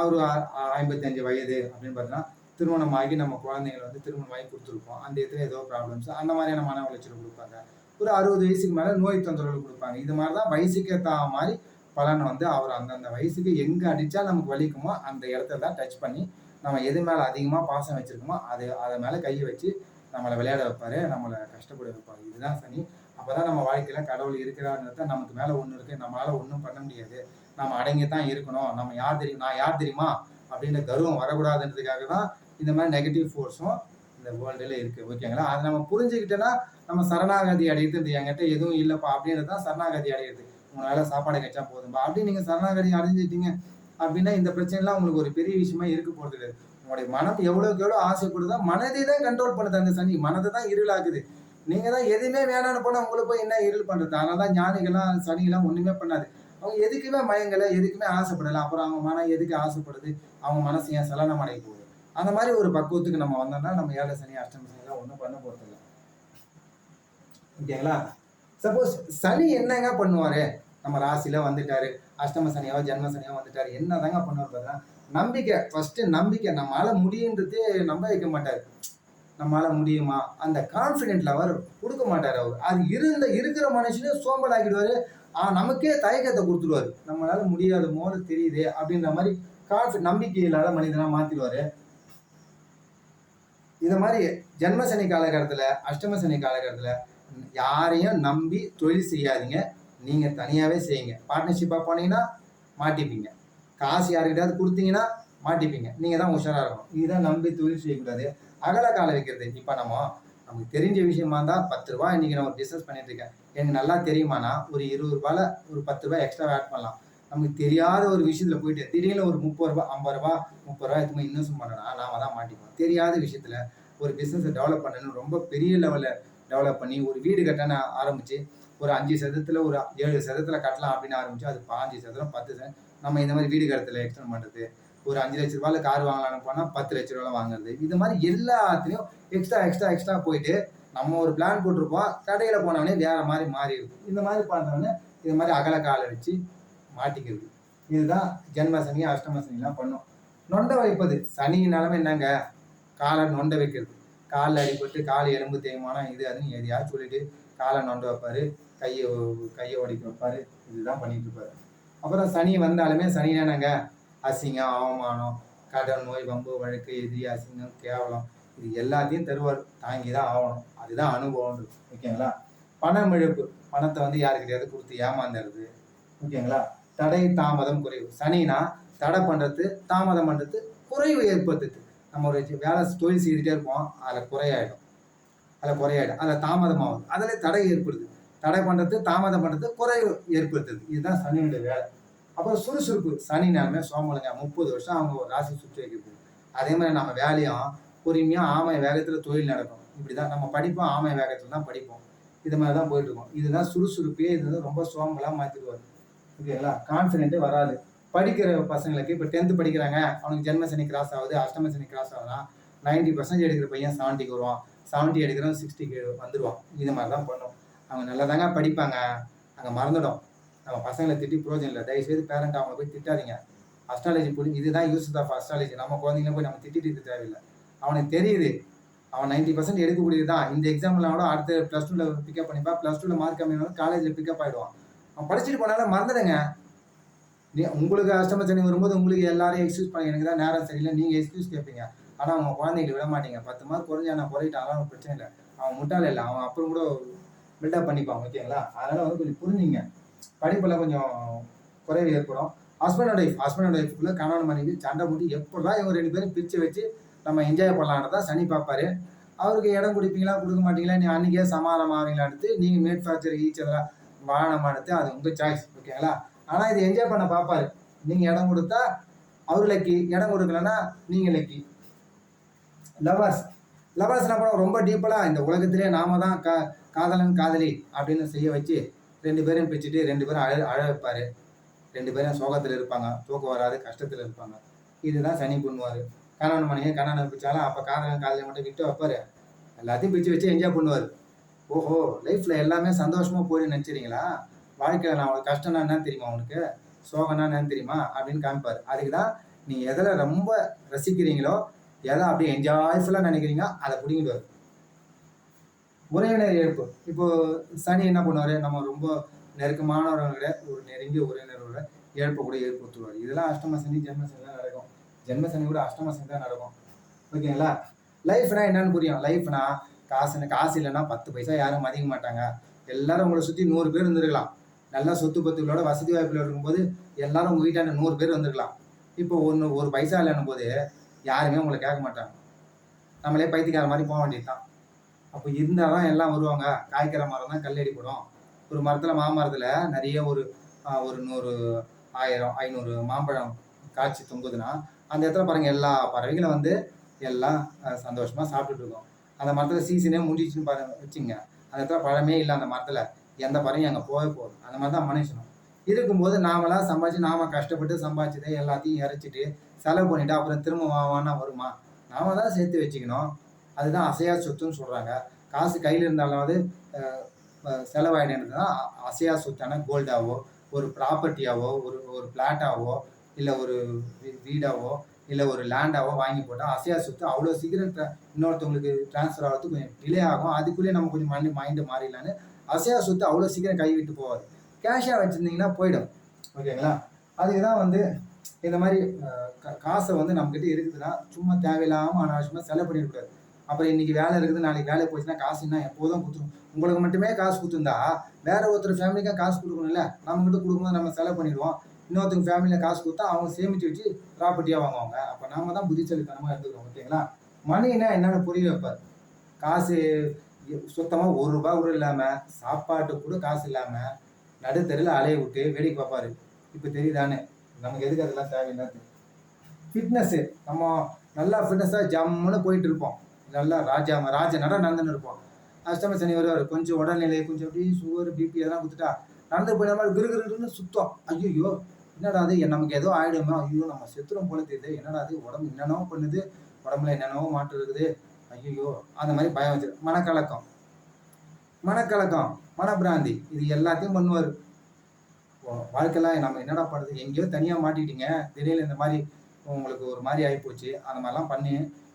ஒரு 55 வயது அப்படின்னு பார்த்தீங்கன்னா, திருமணமாகி நம்ம குழந்தைங்கள வந்து திருமணமாகி குடுத்துருப்போம். அந்த இடத்துல ஏதோ ப்ராப்ளம்ஸ் அந்த மாதிரியான மன உளைச்சல் குடுப்பாங்க. ஒரு 60 வயசுக்கு மேல நோய் தொந்தரவுகள் குடுப்பாங்க. இது மாரி தான் வயசுக்கு ஏத்தா மாரி பலன் வந்து அவர் அந்தந்த வயசுக்கு எங்க அடிச்சா நமக்கு வலிக்குமோ அந்த இடத்த தான் டச் பண்ணி நம்ம எது மேல அதிகமா பாசம் வச்சிருக்கோமோ அது மேல கையை வச்சு நம்மளை விளையாட வைப்பாரு, நம்மளை கஷ்டப்பட வைப்பாரு. இதுதான் சனி. அப்பதான் நம்ம வாழ்க்கையில கடவுள் இருக்கிறாருன்றத நமக்கு மேல ஒண்ணு இருக்கு, நம்மளால ஒண்ணும் பண்ண முடியாது, நம்ம அடங்கித்தான் இருக்கணும், நம்ம யார் தெரியும் நான் யார் தெரியுமா அப்படின்ற கர்வம் வரக்கூடாதுன்றதுக்காக தான் இந்த மாதிரி நெகட்டிவ் ஃபோர்ஸும் இந்த வேர்ல்டுல இருக்கு. ஓகேங்களா? அதை நம்ம புரிஞ்சுக்கிட்டோன்னா நம்ம சரணாகதி அடையிறது என்கிட்ட எதுவும் இல்லைப்பா அப்படின்றது தான் சரணாகதி அடையிறது. உங்களால சாப்பாடு கிடைச்சா போதும்பா அப்படின்னு நீங்க சரணாகதி அடைஞ்சிட்டீங்க அப்படின்னா இந்த பிரச்சனைலாம் உங்களுக்கு ஒரு பெரிய விஷயமா இருக்க போறது கிடையாது. உங்களுடைய மனம் எவ்வளவுக்கு எவ்வளவு ஆசைப்படுதோ மனதை தான் கண்ட்ரோல் பண்ணுது அந்த சனி. மனதை தான் இருளாக்குது. நீங்க தான் எதுவுமே வேணாம்னு போனா உங்களை போய் என்ன இருள் பண்றது? அதனாலதான் ஞானிகள்லாம் சனியெல்லாம் ஒண்ணுமே பண்ணாது. அவங்க எதுக்குமே மயங்கல, எதுக்குமே ஆசைப்படல. அப்புறம் அவங்க மனம் எதுக்கு ஆசைப்படுது? அவங்க மனசு ஏன் சலனம் அடைய போகுது? அந்த மாதிரி ஒரு பக்குவத்துக்கு நம்ம வந்தோம்னா நம்ம ஏழை சனி, அஷ்டம சனி எல்லாம் ஒண்ணும் பண்ண போறது இல்லை. ஓகேங்களா? சப்போஸ் சனி என்னங்க பண்ணுவாரு? நம்ம ராசியில வந்துட்டாரு, அஷ்டம சனியோ ஜென்ம சனியோ வந்துட்டாரு, என்னதாங்க பண்ணுவார் பார்த்தீங்கன்னா, நம்பிக்கை ஃபர்ஸ்ட் நம்பிக்கை. நம்மளால முடியுன்றதே நம்ப வைக்க மாட்டாரு. நம்மளால முடியுமா அந்த கான்பிடென்ட் லெவல் கொடுக்க மாட்டாரு அவர். அது இருக்கிற மனுஷனே சோம்பல் ஆக்கிடுவாரு. நமக்கே தயக்கத்தை கொடுத்துருவாரு. நம்மளால முடியாத போல தெரியுது அப்படின்ற மாதிரி நம்பிக்கை இல்லாத மனிதனா மாத்திடுவாரு. இத மாதிரி ஜென்ம சனி காலகட்டத்துல, அஷ்டம சனி காலகட்டத்துல யாரையும் நம்பி தொழில் செய்யாதீங்க. நீங்க தனியாவே செய்யுங்க. பார்ட்னர்ஷிப்பா போனீங்கன்னா மாட்டிப்பீங்க. காசு யாருக்கிட்டாவது கொடுத்தீங்கன்னா மாட்டிப்பீங்க. நீங்க தான் உஷாரா இருக்கணும். இதுதான் நம்பி தொழில் செய்யக்கூடாது. அகல கால வைக்கிறது. இப்ப நமக்கு தெரிஞ்ச விஷயமா இருந்தா ரூ. 10 இன்னைக்கு நான் ஒரு பிசினஸ் பண்ணிட்டு இருக்கேன். எனக்கு நல்லா தெரியுமானா ஒரு ரூ. 20 ஒரு ரூ. 10 எக்ஸ்ட்ரா ஆட் பண்ணலாம். நமக்கு தெரியாத ஒரு விஷயத்துல போயிட்டு திடீர்னு ஒரு ரூ. 30 ரூ. 50 ரூ. 30 எடுத்து இன்வெஸ்ட் பண்ணனா நாம தான் மாட்டிப்போம். தெரியாத விஷயத்துல ஒரு பிசினஸ் டெவலப் பண்ணணும், ரொம்ப பெரிய லெவல்ல டெவலப் பண்ணி ஒரு வீடு கட்டண ஆரம்பிச்சு ஒரு 5% ஒரு 7% கட்டலாம் அப்படின்னு ஆரம்பிச்சு அது 5% 10 நம்ம இந்த மாதிரி வீடு கட்டத்துல எக்ஸ்டெண்ட் பண்றது, ஒரு 5 லட்ச ரூபாயில கார் வாங்கலாம்னு போனா 10 லட்ச ரூபாயில வாங்குறது, இது மாதிரி எல்லாத்துலயும் எக்ஸ்ட்ரா போயிட்டு நம்ம ஒரு பிளான் போட்டிருப்போம், கடையில போனவனே வேற மாதிரி மாறிடுது. இந்த மாதிரி பண்றவனே இது மாதிரி அகல காலை வச்சு மாட்டிக்கிறது. இதுதான் ஜென்ம சனி அஷ்டம சனி எல்லாம் பண்ணும். நொண்ட வைப்பது சனி நிலைமை என்னங்க, காலை நொண்ட வைக்கிறது. காலில் அடிபட்டு கால் எலும்பு தேய்மானம் இது அதுன்னு எதையாவது சொல்லிட்டு காலை நொண்ட வைப்பாரு, கையை உடைக்க வைப்பாரு. இதுதான் பண்ணிட்டு இருப்பாரு. அப்புறம் சனி வந்தாலுமே சனி என்னங்க, அசிங்கம், அவமானம், கடன், நோய், வம்பு, வழக்கு, எதிரி, அசிங்கம், கேவலம் இது எல்லாத்தையும் தருவார். தாங்கி தான் ஆகணும். அதுதான் அனுபவம். ஓகேங்களா? பணம் இழப்பு, பணத்தை வந்து யாருக்கிட்டையாவது கொடுத்து ஏமாந்துறது. ஓகேங்களா? தடை தாமதம் குறைவு. சனினா தடை பண்றது, தாமதம் பண்றது, குறைவு ஏற்படுத்துது. நம்ம ஒரு வேலை தொழில் செய்துட்டே இருப்போம், அதில் தாமதமாகும், அதில் தடை ஏற்படுது. தடை பண்றது, தாமதம் பண்றது, குறைவு ஏற்படுத்துது. இதுதான் சனியுடைய வேலை. அப்புறம் சுறுசுறுப்பு, சனி நேரமே சோம்பலுங்க. 30 வருஷம் அவங்க ஒரு ராசி சுற்றி வைக்கிறது. அதே மாதிரி நம்ம வேலையும் பொறுமையா ஆமை வேகத்துல தொழில் நடக்கும். இப்படிதான் நம்ம படிப்போம், ஆமை வேகத்துல தான் படிப்போம். இது மாதிரி தான் போயிட்டு இருக்கோம். இதுதான் சுறுசுறுப்பே. இது வந்து ரொம்ப சோம்பலா மாத்திடுவாரு. ஓகேங்களா? கான்ஃபிடென்ட்டே வராது. படிக்கிற பசங்களுக்கு இப்போ 10th படிக்கிறாங்க, அவனுக்கு ஜென்ம சனி கிராஸ் ஆகுது, அஷ்டம சனி கிராஸ் ஆகுதுன்னா 90% எடுக்கிற பையன் 70க்கு வருவான், 70 எடுக்கிறவன் 60க்கு வந்துடுவான். இது மாதிரி தான் பண்ணும். அவங்க நல்லா தாங்க படிப்பாங்க, அங்கே மறந்துடும். நம்ம பசங்களை திட்டி பிரயோஜனம் இல்லை. தயவுசெய்து பேரண்ட் அவங்கள போய் திட்டாதீங்க. அஸ்ட்ராலஜி புரிஞ்சு, இதுதான் யூஸ் ஆஃப் அஸ்ட்ராலஜி. நம்ம குழந்தைங்கள போய் நம்ம திட்டிட்டு இருக்க தேவையில்லை. அவனுக்கு தெரியுது, அவன் 90% எடுக்கக்கூடியது தான். இந்த எக்ஸாம்ல கூட அடுத்த +2ல பிக்கப் பண்ணிப்பா, +2ல மார்க் கம்மியான காலேஜில் பிக்கப் ஆகிடுவான். அவன் படிச்சுட்டு போனாலும் மறந்துடுங்க. உங்களுக்கு அஷ்டம சனி வரும்போது உங்களுக்கு எல்லாரையும் எக்ஸ்கியூஸ் பண்ணி, எனக்கு தான் நேரம் சரியில்லை, நீங்கள் எக்ஸ்கியூஸ் கேட்பீங்க. ஆனால் அவங்க குழந்தைங்களை விட மாட்டீங்க. 10 மார்க் குறைஞ்சா நான் குறையிட்டாலும் பிரச்சனை இல்லை. அவன் முட்டாள் இல்லை, அவன் அப்புறம் கூட பில்டப் பண்ணிப்பான். ஓகேங்களா? அதனால் வந்து கொஞ்சம் புரிஞ்சுங்க. படிப்பில் கொஞ்சம் குறைவு ஏற்படும். ஹஸ்பண்ட் அண்ட் ஒய்ஃபுக்குள்ள கணவன் மனைவி சண்டை போட்டு எப்படிதான் இவங்க 2 பேரும் பிரித்து வச்சு நம்ம என்ஜாய் பண்ணலான்றதான் சனி பார்ப்பாரு. அவருக்கு இடம் கொடுப்பீங்களா கொடுக்க மாட்டீங்களா, நீ அன்றைக்கே சமாதானம் ஆகிறீங்களா எடுத்து நீங்கள் மேட் ஃபாக்சர் ஈச் அதெல்லாம் வாழணுமா எடுத்து, அது உங்கள் சாய்ஸ். ஓகேங்களா? ஆனால் இது என்ஜாய் பண்ண பார்ப்பாரு. நீங்கள் இடம் கொடுத்தா அவர் லக்கி, இடம் கொடுக்கலன்னா நீங்கள் லக்கி. லவர்ஸ் என்ன பண்ண ரொம்ப டீப்பலாக இந்த உலகத்திலே நாம தான் காதலன் காதலி அப்படின்னு செய்ய வச்சு 2 பேரும் பிரிச்சுட்டு 2 பேரும் அழ வைப்பார். 2 பேரும் சோகத்தில் இருப்பாங்க, தூக்கம் வராது, கஷ்டத்தில் இருப்பாங்க. இதுதான் சனி பண்ணுவார். கணவன் மனைவி கணவனை பிடிச்சாலும் அப்போ காதலன் காதலியை மட்டும் விட்டு வைப்பார், எல்லாத்தையும் பிரித்து வச்சு என்ஜாய் பண்ணுவார். ஓஹோ, லைஃப்பில் எல்லாமே சந்தோஷமாக போய் நினச்சிறீங்களா? வாழ்க்கையில் நான் அவனுக்கு கஷ்டம்னா என்னன்னு தெரியுமா, அவனுக்கு சோகம்னா என்னன்னு தெரியுமா அப்படின்னு காமிப்பார். அதுக்கு தான் நீங்கள் எதில் ரொம்ப ரசிக்கிறீங்களோ, எதை அப்படியே என்ஜாய்ஃபுல்லாக நினைக்கிறீங்க, அதை பிடிங்கிடுவார். உறவினர் இழப்பு. இப்போ சனி என்ன பண்ணுவார், நம்ம ரொம்ப நெருக்கமானவர்களை ஒரு நெருங்கிய உறவினரோட இழப்பை கூட ஏற்படுத்துவார். இதெல்லாம் அஷ்டம சனி ஜென்ம சனி தான் நடக்கும். ஜென்ம சனி கூட அஷ்டம சனி தான் நடக்கும். ஓகேங்களா? லைஃப்னா என்னன்னு புரியும். லைஃப்னா காசு இல்லைன்னா 10 பைசா யாரும் மதிக்க மாட்டாங்க. எல்லாரும் உங்களை சுற்றி 100 பேர் இருந்துருக்கலாம். நல்லா சொத்து பத்துகளோட வசதி வாய்ப்பில் இருக்கும்போது எல்லாரும் உங்கள் வீட்டாண்ட 100 பேர் வந்துருக்கலாம். இப்போ ஒரு பைசா இல்லைன்னும் போது யாருமே உங்களை கேட்க மாட்டாங்க. நம்மளே பைத்தியக்கார மாதிரி போக வேண்டியது தான். அப்போ இருந்தால் தான் எல்லாம் வருவாங்க. காய்க்கிற மரம் தான் கல்லடி போடும். ஒரு மரத்தில் மாமரத்தில் நிறைய ஒரு 100 1000 500 மாம்பழம் காய்ச்சி தொங்குதுன்னா அந்த இடத்துல பாருங்கள், எல்லா பறவைகளும் வந்து எல்லாம் சந்தோஷமாக சாப்பிட்டுட்டு இருக்கோம். அந்த மரத்தில் சீசனே முடிச்சுன்னு வச்சுங்க, அந்த இடத்துல பழமே இல்லை. அந்த மரத்தில் எந்த பறவையும் அங்கே போகவே போகுது. அந்த மாதிரி தான் மனுஷனும் இருக்கும்போது நாமளாம் சம்பாதிச்சு நாம கஷ்டப்பட்டு சம்பாதிச்சதை எல்லாத்தையும் இறைச்சிட்டு செலவு பண்ணிவிட்டு அப்புறம் திரும்ப வானா வருமா? நாம தான் சேர்த்து வச்சுக்கணும். அதுதான் அசையா சொத்துன்னு சொல்கிறாங்க. காசு கையில் இருந்தாலாவது செலவாயிடுன்றதுனா அசையா சொத்தான கோல்டாவோ, ஒரு ப்ராப்பர்ட்டியாவோ, ஒரு பிளாட்டாவோ, இல்லை ஒரு வீடாவோ, இல்லை ஒரு லேண்டாவோ வாங்கி போட்டால் அசையா சொத்து அவ்வளோ சீக்கிரம் இன்னொருத்தவங்களுக்கு ட்ரான்ஸ்ஃபர் ஆகிறதுக்கு கொஞ்சம் டிலே ஆகும். அதுக்குள்ளேயே நம்ம கொஞ்சம் மைண்டு மாறிடலான்னு அசையா சொத்து அவ்வளோ சீக்கிரம் கைவிட்டு போகாது. கேஷாக வச்சுருந்தீங்கன்னா போயிடும். ஓகேங்களா? அதுக்கு தான் வந்து இந்த மாதிரி காசை வந்து நம்மக்கிட்ட இருக்குதுன்னா சும்மா தேவையில்லாமல் அனாவசியமாக செலவு பண்ணிடக்கூடாது. அப்புறம் இன்றைக்கி வேலை இருக்குது, நாளைக்கு வேலை போச்சுன்னா காசுன்னா எப்போதும் கொடுத்துரும். உங்களுக்கு மட்டுமே காசு கொடுத்துருந்தா வேற ஒருத்தர் ஃபேமிலிக்காக காசு கொடுக்கணும்ல. நம்மக்கிட்ட கொடுக்கும்போது நம்ம செலவு பண்ணிடுவோம். இன்னொருத்தங்க ஃபேமிலியில் காசு கொடுத்தா அவங்க சேமித்து வச்சு ப்ராப்பர்ட்டியாக வாங்குவாங்க. அப்போ நாம தான் புத்திசாலித்தனமாக எடுத்துக்கிறோம். ஓகேங்களா? மணின்னா என்னென்னு புரிய வைப்பார். காசு சுத்தமாக ₹1 கூட இல்லாமல், சாப்பாட்டுக்கு கூட காசு இல்லாமல் நடுத்தெருவில் அலைய விட்டு வேடிக்கை பார்ப்பாரு. இப்போ தெரியுதானே நமக்கு எதுக்கு அதெல்லாம் தேவையில்லாது. ஃபிட்னஸ்ஸு, நம்ம நல்லா ஃபிட்னஸாக ஜம்முன்னு போயிட்டு இருப்போம். நல்லா ராஜ நடந்துன்னு இருப்போம். அஷ்டம சனி வருவார். கொஞ்சம் உடல்நிலை கொஞ்சம் அப்படி சுகர் பிபி எதெல்லாம் கொடுத்துட்டா நடந்து போய் நம்ம கிருகிருன்னு சுத்தம். ஐயோ என்னடா அது, நமக்கு ஏதோ ஆகிடுமா, ஐயோ நம்ம செத்துரும் போல தெரியுது, என்னடா அது உடம்பு என்னென்னவோ பண்ணுது, உடம்புல என்னென்னவோ மாற்றம் இருக்குது, ஐயோ அந்த மாதிரி பயம் வச்சு மனக்கலக்கம் மனப்பிராந்தி இது எல்லாத்தையும் பண்ணுவார். வாழ்க்கைலாம் நம்ம என்னடா பண்ணுறது, எங்கேயோ தனியாக மாட்டிக்கிட்டீங்க, திடீர்னு இந்த மாதிரி உங்களுக்கு ஒரு மாதிரி ஆகிப்போச்சு, அந்த மாதிரிலாம் பண்ணி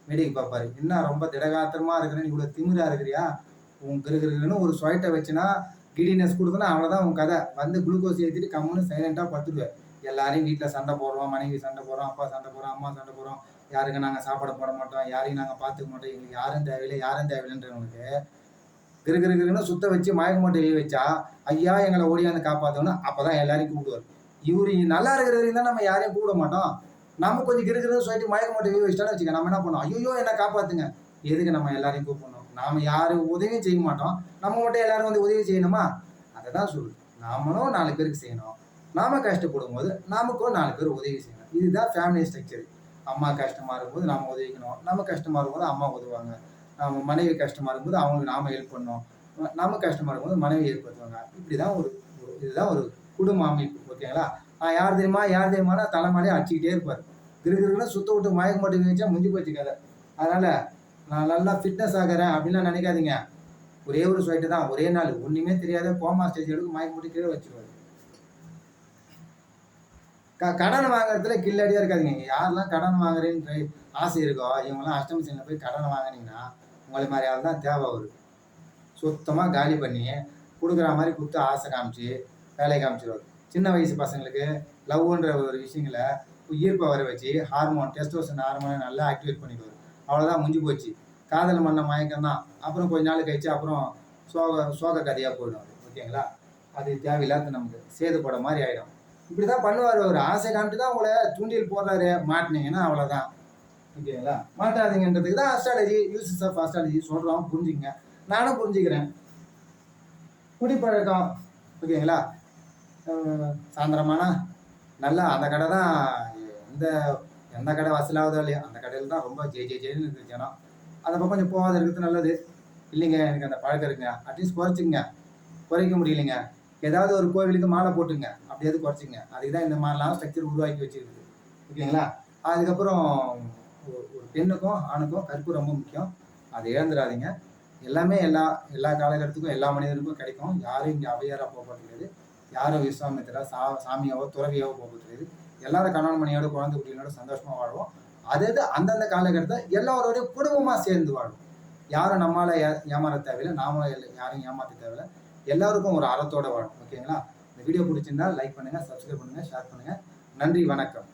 வேடிக்கை பார்ப்பாரு. என்ன ரொம்ப திடகாத்திரமாக இருக்கிறேன்னு இவ்வளோ திமிரா இருக்கிறியா, கிருகிருன்னு ஒரு ஸ்வைட்டை வச்சுன்னா கிடினஸ் கொடுத்தனா அவ்வளோதான் உன் கதை. வந்து குளுக்கோஸ் ஏற்றிட்டு கம்முன்னு சைலண்ட்டாக படுத்துடுவேன். எல்லாரையும் வீட்டில் சண்டை போடுறோம், மனைவி சண்டை போடுறோம், அப்பா சண்டை போடுறோம், அம்மா சண்டை போடுறோம், யாருக்கு நாங்கள் சாப்பாடு போட மாட்டோம், யாரையும் நாங்கள் பார்த்துக்க மாட்டோம், எங்களுக்கு யாரும் தேவையில்லைன்றவங்களுக்கு கிருன்னு சுத்த வச்சு மயக்க மூட்டை வச்சா ஐயா எங்களை ஓடியாந்து காப்பாற்றணும் அப்பதான் எல்லாரையும் கூப்பிடுவார். இவரு நல்லா இருக்கிறது தான் நம்ம யாரையும் கூப்பிட மாட்டோம். நம்ம கொஞ்சம் கிருன்னு சொல்லிட்டு மயக்க மூட்டை வச்சுட்டான்னு வச்சுக்க, நம்ம என்ன பண்ணோம், ஐயோ என்ன காப்பாத்துங்க, எதுக்கு நம்ம எல்லாரையும் கூப்பிடணும்? நாம யாரும் உதவியும் செய்ய மாட்டோம், நம்ம மட்டும் எல்லாரும் வந்து உதவி செய்யணுமா? அதை தான் சொல்லுது. நாமளும் 4 பேருக்கு செய்யணும். நாம கஷ்டப்படும் போது நமக்கும் 4 பேர் உதவி செய்யணும். இதுதான் ஃபேமிலி ஸ்ட்ரக்சர். அம்மா கஷ்டமா இருக்கும்போது நாம உதவிக்கணும், நம்ம கஷ்டமா இருக்கும்போது அம்மா உதவுவாங்க, நம்ம மனைவி கஷ்டமா இருக்கும்போது அவங்களுக்கு நாம ஹெல்ப் பண்ணணும், நம்ம கஷ்டமா இருக்கும்போது மனைவி ஹெல்ப் பண்ணுவாங்க. இப்படிதான் இதுதான் ஒரு குடும்ப அமைப்பு. ஓகேங்களா? யார் தெரியுமானா தலைமாலையே அடிச்சுக்கிட்டே இருப்பார். கிருன்னு சுத்த விட்டு மயக்க மாட்டேங்க வச்சா முடிஞ்சு போச்சு கதை. அதனால நான் நல்லா ஃபிட்னஸ் ஆகிறேன் அப்படின்லாம் நினைக்காதீங்க. ஒரே ஒரு ஸ்வைட்டு தான், ஒரே நாள், ஒண்ணுமே தெரியாத கோமா ஸ்டேஜ் எடுக்கும் மயக்க போட்டு கீழே வச்சிருவாரு. கடன் வாங்குறதுல கில்லடியா இருக்காதீங்க. யாரெல்லாம் கடன் வாங்குறேன்னு ஆசை இருக்கோ இவங்கெல்லாம் அஷ்டமி சனியில் போய் கடன் வாங்கினீங்கன்னா உங்களை மாதிரி ஆள் தான் தேவை. அவரு சுத்தமா காலி பண்ணி கொடுக்குற மாதிரி கொடுத்து ஆசை காமிச்சு வேலையை காமிச்சிருவாரு. சின்ன வயசு பசங்களுக்கு லவ்ன்ற ஒரு விஷயங்களை ஈர்ப்பை வர வச்சு ஹார்மோன் டெஸ்டோஸ்டெரான் ஹார்மோனை நல்லா ஆக்டிவேட் பண்ணிடுவார். அவ்வளோதான், முடிஞ்சு போச்சு. காதல் மண்ண மயக்கம் தான். அப்புறம் கொஞ்ச நாள் கழிச்சு அப்புறம் சோக கதையாக போயிடும். ஓகேங்களா? அது தேவையில்லாத நமக்கு சேது போட மாதிரி ஆகிடும். இப்படி தான் பண்ணுவார். அவர் ஆசை காமிட்டு தான் உங்களை தூண்டில் போடுறாரு. மாட்டினீங்கன்னா அவ்வளோதான். ஓகேங்களா? மாட்டாதீங்கன்றதுக்கு தான் அஸ்ட்ராலஜி, யூசஸ் ஆஃப் அஸ்ட்ராலஜி சொல்கிறோம். புரிஞ்சுங்க, நானும் புரிஞ்சுக்கிறேன். குடிப்பழக்கம், ஓகேங்களா? சாயந்தரமானா நல்லா அந்த கடை தான், எந்த கடை வசலாவதோ இல்லையா அந்த கடையில் தான் ரொம்ப ஜெயின்னு இருக்குது ஜனம். அந்த பக்கம் கொஞ்சம் போகாத இருக்கிறது நல்லது. இல்லைங்க எனக்கு அந்த பழக்கம் இருக்குங்க, அட்லீஸ்ட் குறைச்சிங்க. குறைக்க முடியலைங்க, ஏதாவது ஒரு கோவிலுக்கு மாலை போட்டுங்க, அப்படியாவது குறைச்சிங்க. அதுக்கு தான் இந்த மாதிரிலாம் ஸ்ட்ரக்சர் உருவாக்கி வச்சுருக்குது. ஓகேங்களா? அதுக்கப்புறம் ஒரு பெண்ணுக்கும் ஆணுக்கும் கற்பு ரொம்ப முக்கியம். அதை இழந்துடாதீங்க. எல்லாமே எல்லா காலகட்டத்துக்கும் எல்லா மனிதருக்கும் கிடைக்கும். யாரும் இங்கே அவையாராக போக கிடையாது, யாரும் விஸ்வாமித்திரா சாமியாவோ துறவியாவோ போக கிடையாது. எல்லாரும் கணவன் மணியோட குழந்தை குட்டிகளோட சந்தோஷமா வாழ்வோம். அதாவது அந்தந்த காலகட்டத்தை எல்லாரோடையும் குடும்பமா சேர்ந்து வாழ்வோம். யாரும் நம்மளால ஏமாற தேவையில்லை, நாமளும் யாரையும் ஏமாற்ற தேவையில்லை. எல்லாருக்கும் ஒரு அறத்தோட வாழும். ஓகேங்களா? இந்த வீடியோ பிடிச்சிருந்தா லைக் பண்ணுங்க, சப்ஸ்கிரைப் பண்ணுங்க, ஷேர் பண்ணுங்க. நன்றி, வணக்கம்.